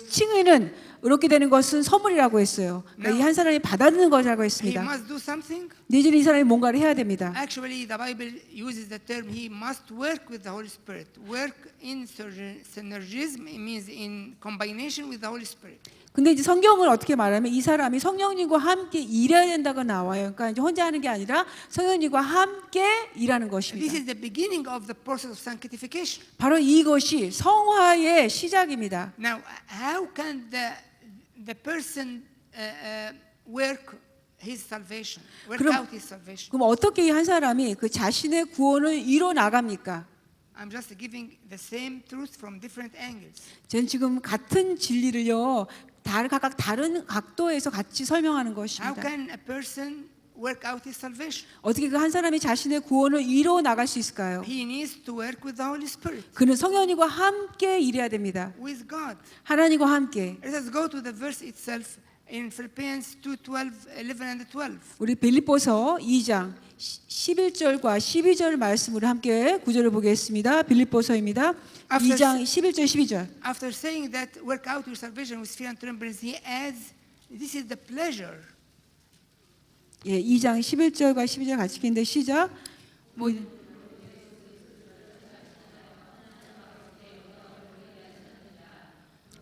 칭의는 의롭게 되는 것은 선물이라고 했어요. 그러니까 이 한 사람이 받아들이는 것이라고 He 했습니다. must do something. 근데 이제 이 사람이 뭔가를 해야 됩니다. Actually, the Bible uses the term he must work with the Holy Spirit. Work in synergism, it means in combination with the Holy Spirit. 근데 이제 성경을 어떻게 말하면 이 사람이 성령님과 함께 일해야 된다고 나와요. 그러니까 이제 혼자 하는 게 아니라 성령님과 함께 일하는 This 것입니다. is the beginning of the process of sanctification. 바로 이것이 성화의 시작입니다. Now, how can the person work his salvation, work 그럼- out his salvation? 그럼 어떻게 이 한 사람이 그 자신의 구원을 이뤄 나갑니까? I'm just giving the same truth from different angles. 저는 지금 같은 진리를요, 각각 다른 각도에서 같이 설명하는 How 것입니다. can a person work out his salvation? 어떻게 그 한 사람이 자신의 구원을 이뤄 나갈 수 있을까요? He needs to work with the Holy Spirit, 그는 성령님과 함께 일해야 됩니다. with God. 하나님과 함께. Let us go to the verse itself in Philippians 2:12, 11 and 12. 우리 빌립보서 2장 11절과 12절 말씀으로 함께 구절을 보겠습니다. 빌립보서입니다. 2장 11절 12절. After saying that, work out your salvation with fear and trembling, he adds, this is the pleasure. 예, 2장 11절과 12절 같이 읽는데 시작.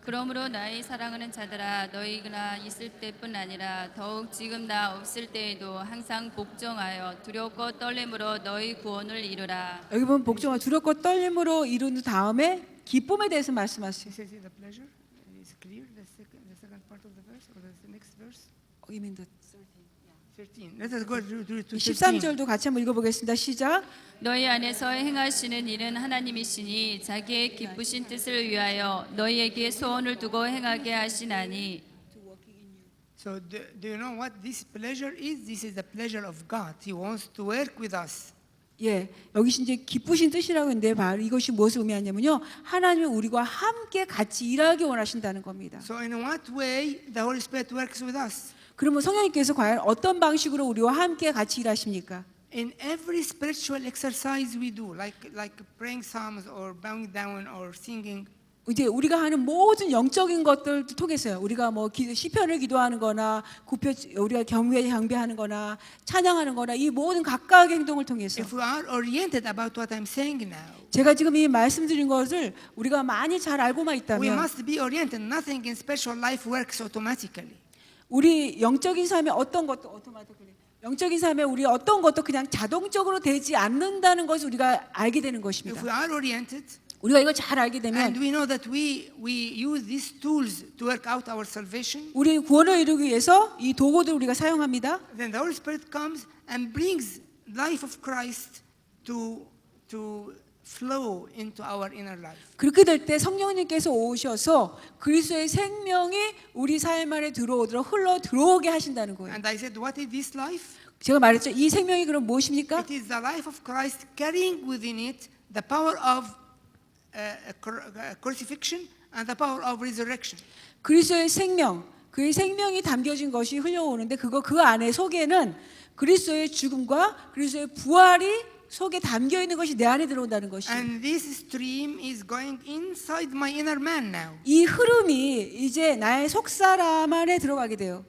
그러므로 나의 사랑하는 자들아 너희가 있을 때뿐 아니라 더욱 지금 나 없을 때에도 항상 복종하여 두렵고 떨림으로 너희 구원을 이루라. 여기 보면 복종과 두렵고 떨림으로 이룬 다음에 기쁨에 대해서 말씀하세요. This is the pleasure. Is clear the second part of the verse or the next verse? You mean the 13. Let us go to 13. 13절도 같이 한번 읽어보겠습니다. 시작. 너희 안에서 행하시는 일은 하나님이시니 자기의 기쁘신 뜻을 위하여 너희에게 소원을 두고 행하게 하시나니. So do you know what this pleasure is? This is the pleasure of God. He wants to work with us. 예, 여기 이제 기쁘신 뜻이라고 했는데 바로 이것이 무엇을 의미하냐면요, 하나님이 우리와 함께 같이 일하기 원하신다는 겁니다. So in what way the Holy Spirit works with us? 그러면 성령님께서 과연 어떤 방식으로 우리와 함께 같이 일하십니까? In every spiritual exercise we do, like praying psalms or bowing down or singing, 이제 우리가 하는 모든 영적인 것들 통해서요. 우리가 뭐 시편을 기도하는 거나 우리가 경배하는 거나 찬양하는 거나 이 모든 각각의 행동을 통해서 if we are oriented about what I'm saying now, 제가 지금 이 말씀드린 것을 우리가 많이 잘 알고만 we 있다면 must be oriented. Nothing in spiritual life works automatically. 우리 영적인 삶에 어떤 것도 영적인 삶에 우리 어떤 것도 그냥 자동적으로 되지 않는다는 것을 우리가 알게 되는 If 것입니다. we are oriented 우리가 이걸 잘 알게 되면 and we know that we use these tools to work out our salvation, 우리 구원을 이루기 위해서 이 도구들을 우리가 사용합니다. then the Holy Spirit comes and brings life of Christ to flow into our inner life. 그렇게 될 때 성령님께서 오셔서 그리스도의 생명이 우리 삶 안에 들어오도록 흘러 들어오게 하신다는 거예요. And I said, what is this life? 제가 말했죠. 이 생명이 그럼 무엇입니까? It is the life of Christ carrying within it the power of crucifixion and the power of resurrection. 그리스도의 생명, 그의 생명이 담겨진 것이 흘러오는데 그 안에 속에는 그리스도의 죽음과 그리스도의 부활이 속에 담겨 있는 것이 내 안에 들어온다는 것이. And this stream is going inside my inner man now. 이 흐름이 이제 나의 속 사람 안에 들어가게 돼요.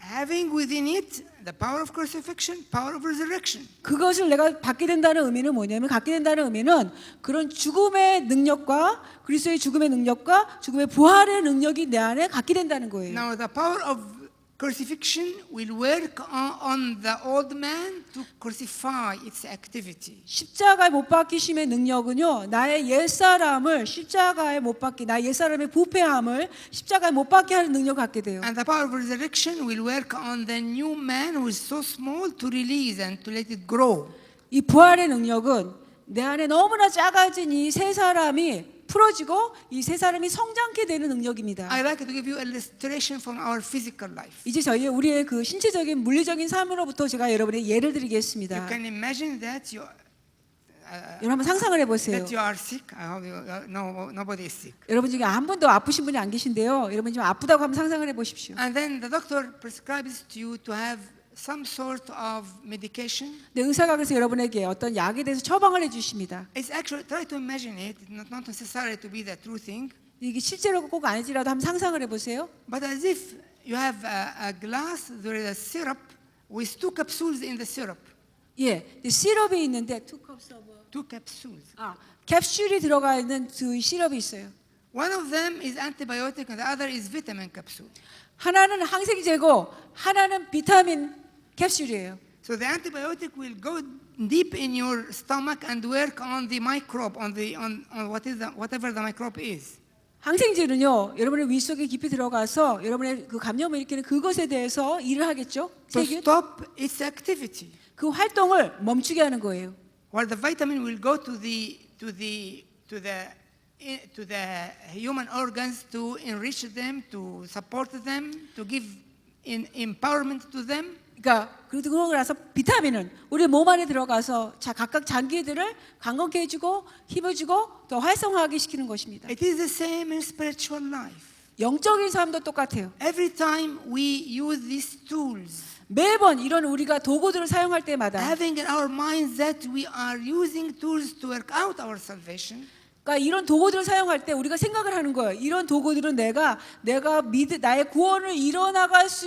Having within it the power of crucifixion, power of resurrection. 그것을 내가 갖게 된다는 의미는 뭐냐면 갖게 된다는 의미는 그런 죽음의 능력과 그리스도의 죽음의 능력과 죽음의 부활의 능력이 내 안에 갖게 된다는 거예요. Now the power of crucifixion will work on the old man to crucify its activity. 십자가에 못 박히심의 능력은요, 나의 옛사람을 십자가에 못 박히, 나의 옛사람의 부패함을 십자가에 못 박게 하는 능력을 갖게 돼요. And the power of resurrection will work on the new man who is so small to release and to let it grow. 이 부활의 능력은 내 안에 너무나 작아진 이 세 사람이 풀어지고 이 세 사람이 성장케 되는 능력입니다. I'd like to give you an illustration from our physical life. 이제 우리의 그 신체적인 물리적인 삶으로부터 제가 여러분에게 예를 드리겠습니다. You can imagine that 여러분 한번 상상을 해보세요. that you are sick. I hope nobody is sick. 여러분 중에 한 분도 아프신 분이 안 계신데요. 여러분 좀 아프다고 한번 상상을 해보십시오. And then the doctor prescribes to you to have some sort of medication. 네, 의사가 그래서 여러분에게 어떤 약에 대해서 처방을 해주십니다. It's actually try to imagine it. Not necessary to be the true thing, 이게 실제로 꼭 아니지라도 한번 상상을 해보세요. but as if you have a glass. There is a syrup with 2 capsules in the syrup. 예, 시럽이 있는데 Two capsules. 캡슐이 들어가 있는 그 시럽이 있어요. One of them is antibiotic and the other is vitamin capsule. 하나는 항생제고 하나는 비타민 캡슐이에요. So the antibiotic will go deep in your stomach and work on the microbe, on whatever the microbe is. 항생제는요, 여러분의 위 속에 깊이 들어가서 여러분의 그 감염을 일으키는 그것에 대해서 일을 하겠죠. To 세균. stop its activity. 그 활동을 멈추게 하는 거예요. While the vitamin will go to the human organs to enrich them, to support them, to give empowerment to them. 그러니까 그러고 나서 비타민은 우리 몸 안에 들어가서 각각 장기들을 강건케 해주고 힘을 주고 더 활성화하게 시키는 것입니다. It is the same in spiritual life. 영적인 삶도 똑같아요. Every time we use these tools, 매번 이런 우리가 도구들을 사용할 때마다, having in our minds that we are using tools to work out our salvation, 그러니까 이런 도구들을 사용할 때 우리가 생각을 하는 거예요. 이런 도구들은 나의 구원을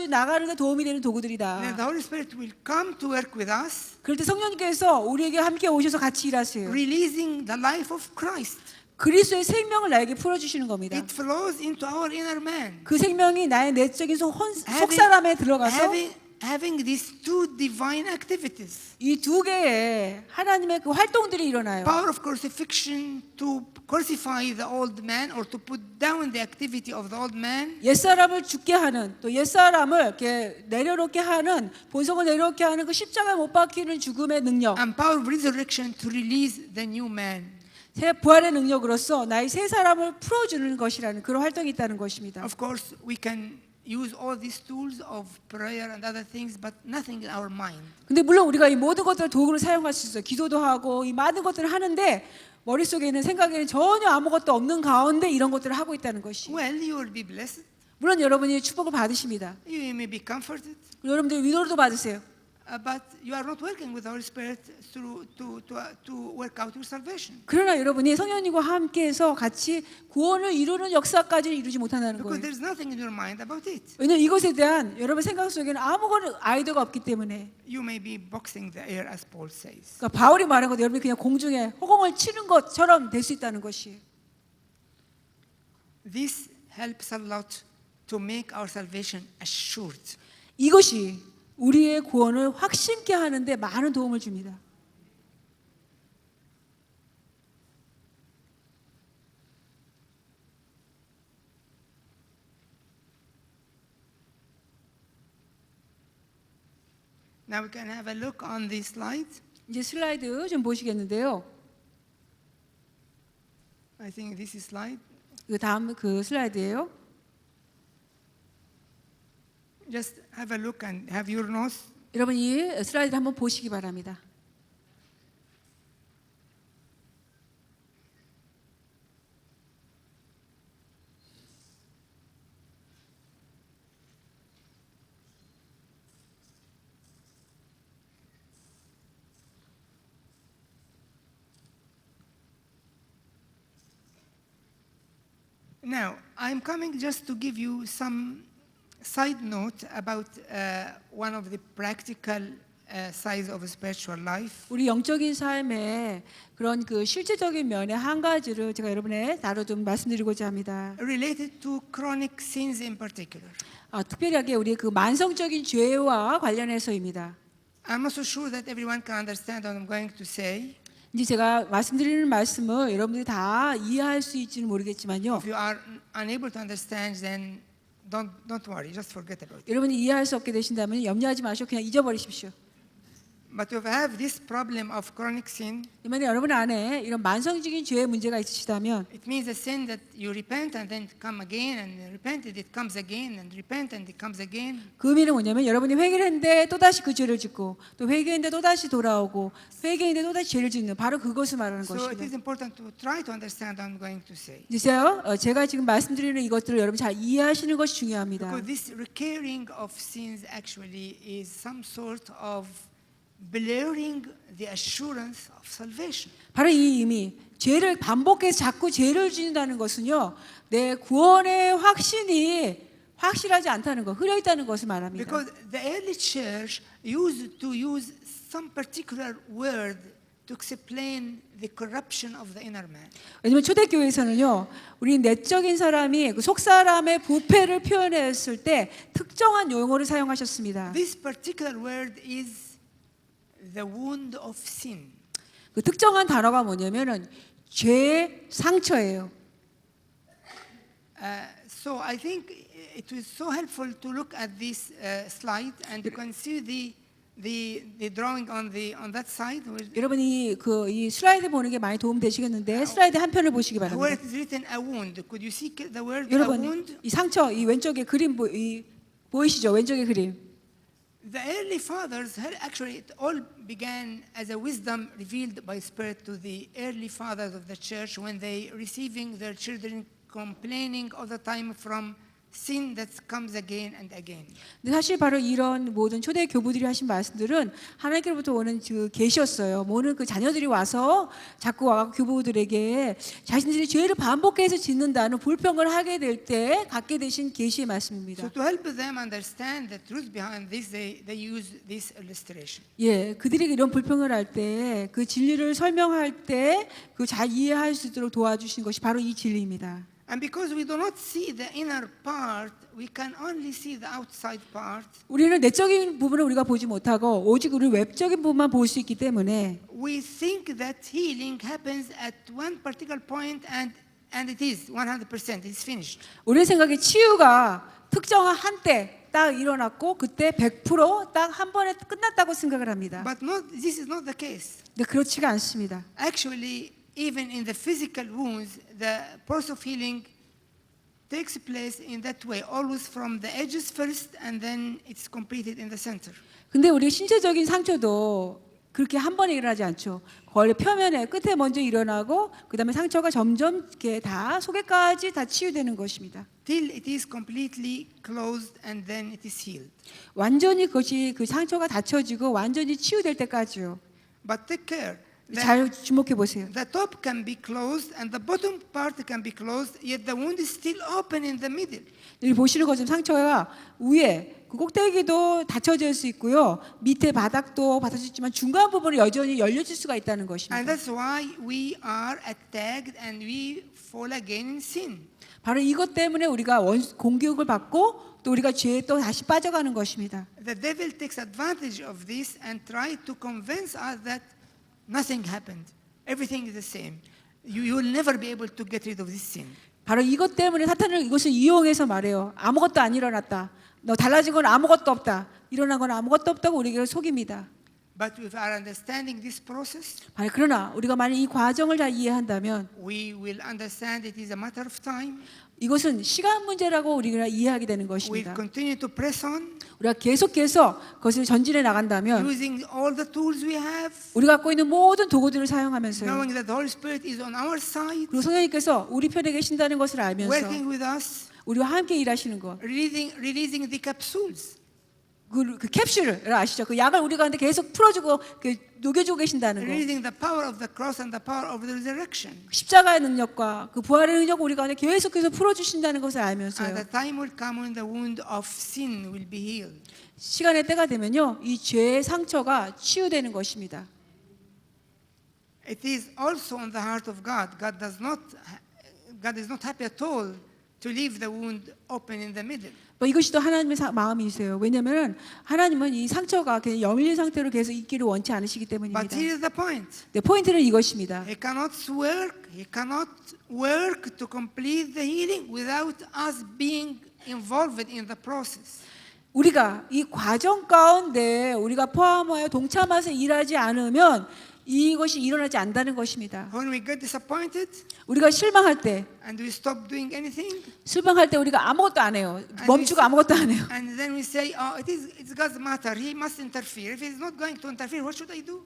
나가는 데 도움이 되는 then 도구들이다. the Holy Spirit will come to work with us, 그럴 때 성령님께서 우리에게 함께 오셔서 같이 일하세요. releasing the life of Christ. 그리스도의 생명을 나에게 풀어주시는 겁니다. It flows into our inner man. 그 생명이 나의 내적인 속사람에 들어가서 Having these two divine activities. 이 두 개의 하나님의 그 활동들이 일어나요. Power of crucifixion to crucify the old man or to put down the activity of the old man. 옛사람을 죽게 하는, 또 옛사람을 이렇게 내려놓게 하는, 본성을 내려놓게 하는 그 십자가에 못 박히는 죽음의 능력, And power of resurrection to release the new man. 새 부활의 능력으로서 나의 새 사람을 풀어주는 것이라는 그런 활동이 있다는 것입니다. Of course, we can use all these tools of prayer and other things, but nothing in our mind. 근데 물론 우리가 이 모든 것들을 도구를 사용할 수 있어요. 기도도 하고 이 많은 것들을 하는데 머릿속에는 생각에는 전혀 아무것도 없는 가운데 이런 것들을 하고 있다는 것이. Well, you will be blessed. 물론 여러분이 축복을 받으십니다. You may be comforted. 여러분들 위로도 받으세요. But you are not working with the Holy Spirit to work out your salvation. 그러나 여러분이 성령님과 함께해서 같이 구원을 이루는 역사까지 이루지 못한다는 Because 거예요. there's nothing in your mind about it. 왜냐하면 이것에 대한 여러분 생각 속에는 아무거나 아이디어가 없기 때문에. You may be boxing the air, as Paul says. 그러니까 바울이 말한 것도 여러분이 그냥 공중에 허공을 치는 것처럼 될 수 있다는 것이에요. This helps a lot to make our salvation assured. 이것이 우리의 구원을 확신케 하는데 많은 도움을 줍니다. Now we can have a look on this slide. 이제 슬라이드 좀 보시겠는데요. I think this is slide. 그 다음 그 슬라이드예요. Just have a look and have your notes. 여러분 이 슬라이드 한번 보시기 바랍니다. Now, I'm coming just to give you some side note about one of the practical sides of spiritual life. 우리 영적인 삶의 그런 그 실제적인 면의 한 가지를 제가 여러분에 다뤄 좀 말씀드리고자 합니다. Related to chronic sins in particular. 특별하게 우리 그 만성적인 죄와 관련해서입니다. I'm not so sure that everyone can understand what I'm going to say. 이제 제가 말씀드리는 말씀을 여러분들이 다 이해할 수 있지는 모르겠지만요. If you are unable to understand, then don't worry, just forget about it. 여러분이 이해할 수 없게 되신다면 염려하지 마시고 그냥 잊어버리십시오. But if you have this problem of chronic sin, 만약 여러분 안에 이런 만성적인 죄의 문제가 있으시다면 it means a sin that you repent and then come again and repent and it comes again and repent and it comes again. 그 의미는 뭐냐면 여러분이 회개를 했는데 또다시 그 죄를 짓고 또 회개했는데 또다시 돌아오고 회개했는데 또다시 죄를 짓는 바로 그것을 말하는 So it 것입니다. is important to try to understand what I'm going to say. 제가 지금 말씀드리는 이것들을 여러분 잘 이해하시는 것이 중요합니다. Because this recurring of sins actually is some sort of blurring the assurance of salvation. 바로 이 의미, 죄를 반복해서 자꾸 죄를 짓는다는 것은요, 내 구원의 확신이 확실하지 않다는 것, 흐려 있다는 것을 말합니다. Because the early church used to use some particular word to explain the corruption of the inner man. 왜냐하면 초대교회에서는요, 우리 내적인 사람이 그 속사람의 부패를 표현했을 때 특정한 용어를 사용하셨습니다. This particular word is the wound of sin. 그 특정한 단어가 뭐냐면은 죄의 상처예요. So I think it was so helpful to look at this slide, and you can see the drawing on that side 여러분이 이 슬라이드 보는 게 많이 도움 되시겠는데 슬라이드 한 편을 보시기 where 바랍니다. it is written a wound. Could you see the word a 여러분 wound? 이 상처, 이 왼쪽에 그림 보이시죠? 왼쪽에 그림. The early fathers actually it all began as a wisdom revealed by Spirit to the early fathers of the church when they receiving their children complaining all the time from sin that comes again and again. 근데 사실 바로 이런 모든 초대 교부들이 하신 말씀들은 하나님께로부터 오는 그 계시였어요. 모든 그 자녀들이 와서 자꾸 와서 교부들에게 자신들이 죄를 반복해서 짓는다는 불평을 하게 될 때 갖게 되신 계시의 말씀입니다. So to help them understand the truth behind this, they use this illustration. 예, 그들에게 이런 불평을 할 때 그 진리를 설명할 때 그 잘 이해할 수 있도록 도와주신 것이 바로 이 진리입니다. And because we do not see the inner part, we can only see the outside part. 우리는 내적인 부분을 우리가 보지 못하고 오직 우리 외적인 부분만 볼 수 있기 때문에 We think that healing happens at one particular point and it is 100%, it's finished. 우리 생각에 치유가 특정한 한때 딱 일어났고 그때 100%딱 한 번에 끝났다고 생각을 합니다. But this is not the case. 근데 그렇지가 않습니다. Actually, even in the physical wounds, the process of healing takes place in that way, always from the edges first and then it's completed in the center. 근데 우리 신체적인 상처도 그렇게 한 번에 일어나지 않죠. 거의 표면에 끝에 먼저 일어나고 그다음에 상처가 점점 이렇게 다 속에까지 다 치유되는 것입니다. Till it is completely closed and then it is healed. 완전히 그것이 그 상처가 닫혀지고 완전히 치유될 때까지요. But take care. 잘 주목해 보세요. The top can be closed and the bottom part can be closed, yet the wound is still open in the middle. 여기 보시는 것처럼 상처가 위에 그 꼭대기도 닫혀질 수 있고요. 밑에 바닥도 닫혀질 수 있지만 중간 부분은 여전히 열려질 수가 있다는 And 것입니다. that's why we are attacked and we fall again in sin. 바로 이것 때문에 우리가 공격을 받고 또 우리가 죄에 또 다시 빠져가는 것입니다. The devil takes advantage of this and tries to convince us that nothing happened. Everything is the same. You will never be able to get rid of this sin. 바로 이것 때문에 사탄은 이것을 이용해서 말해요. 아무것도 안 일어났다. 너 달라진 건 아무것도 없다. 일어난 건 아무것도 없다고 우리에게 속입니다. But if we are understanding this process, 그러나 우리가 만약 이 과정을 잘 이해한다면 we will understand it is a matter of time. 이것은 시간 문제라고 우리가 이해하게 되는 We'll 것입니다. continue to press on 우리가 계속해서 그것을 전진해 나간다면 using all the tools we have, 우리가 갖고 있는 모든 도구들을 사용하면서요. knowing that the Holy Spirit is on our side, 그리고 성령님께서 우리 편에 계신다는 것을 알면서 working with us, 우리와 함께 일하시는 것. releasing the capsules. 그 캡슐을 아시죠? 그 약을 우리 가운데 계속 풀어주고 그 녹여주고 계신다는 거. Releasing the power of the cross and the power of the resurrection. 십자가의 능력과 그 부활의 능력을 우리 가운데 계속해서 풀어주신다는 것을 And 알면서요. the time will come when the wound of sin will be healed. 시간의 때가 되면요, 이 죄의 상처가 치유되는 것입니다. It is also on the heart of God. God is not happy at all to leave the wound open in the middle. 이것이 또 하나님의 마음이세요. 왜냐하면 하나님은 이 상처가 그냥 열린 상태로 계속 있기를 원치 않으시기 때문입니다. But here is the point. 네, 포인트는 이것입니다. He cannot work to complete the healing without us being involved in the process. 우리가 이 과정 가운데 우리가 포함하여 동참해서 일하지 않으면 이것이 일어나지 않는다는 것입니다. When we get disappointed 우리가 실망할 때, and we stop doing anything, 실망할 때 우리가 아무것도 안 해요. 멈추고 아무것도 안 해요. and then we say, "Oh, it's God's matter. He must interfere. If He's not going to interfere, what should I do?"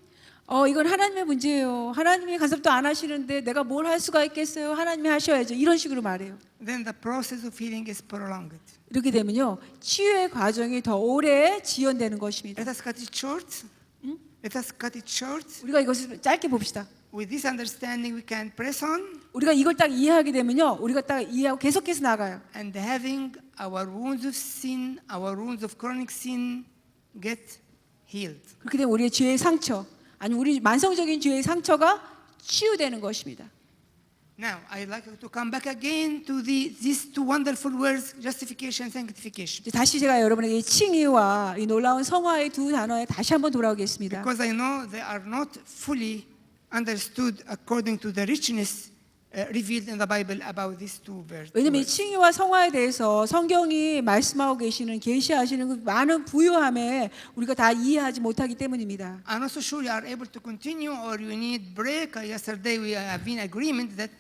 이건 하나님의 문제예요. 하나님이 간섭도 안 하시는데 내가 뭘 할 수가 있겠어요? 하나님이 하셔야죠. 이런 식으로 말해요. Then the process of healing is prolonged. 이렇게 되면요, 치유의 과정이 더 오래 지연되는 것입니다. Let us cut it short. Let us cut it short. 우리가 이것을 짧게 봅시다. With this understanding, we can press on. 우리가 이걸 딱 이해하게 되면요, 우리가 딱 이해하고 계속해서 나가요. And having our wounds of sin, our wounds of chronic sin, get healed. 그렇게 되면 우리의 죄의 상처, 아니 우리 만성적인 죄의 상처가 치유되는 것입니다. Now, I'd like to come back again to these two wonderful words, justification and sanctification. 이제 다시 제가 여러분에게 이 칭의와 이 놀라운 성화의 두 단어에 다시 한번 돌아오겠습니다. Because I know they are not fully understood according to the richness revealed in the Bible about these two words. 왜냐하면 이 칭의와 성화에 대해서 성경이 말씀하고 계시는 계시하시는 그 많은 부유함에 우리가 다 이해하지 못하기 때문입니다. I'm not so sure you are able to continue or you need break. Yesterday we have been agreement that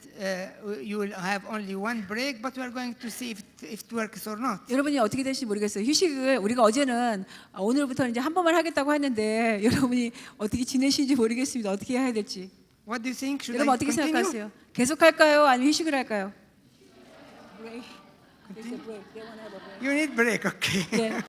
you will have only one break, but we are going to see if it works or not. 여러분이 어떻게 되실지 모르겠어요. 휴식을 우리가 어제는 오늘부터는 이제 한 번만 하겠다고 했는데 여러분이 어떻게 지내시는지 모르겠습니다. 어떻게 해야 될지. What do you think? Should 여러분 I 어떻게 continue? 생각하세요? 계속할까요? 아니면 휴식을 할까요? break. There's a break. They want to have a break. You need break, okay. 네.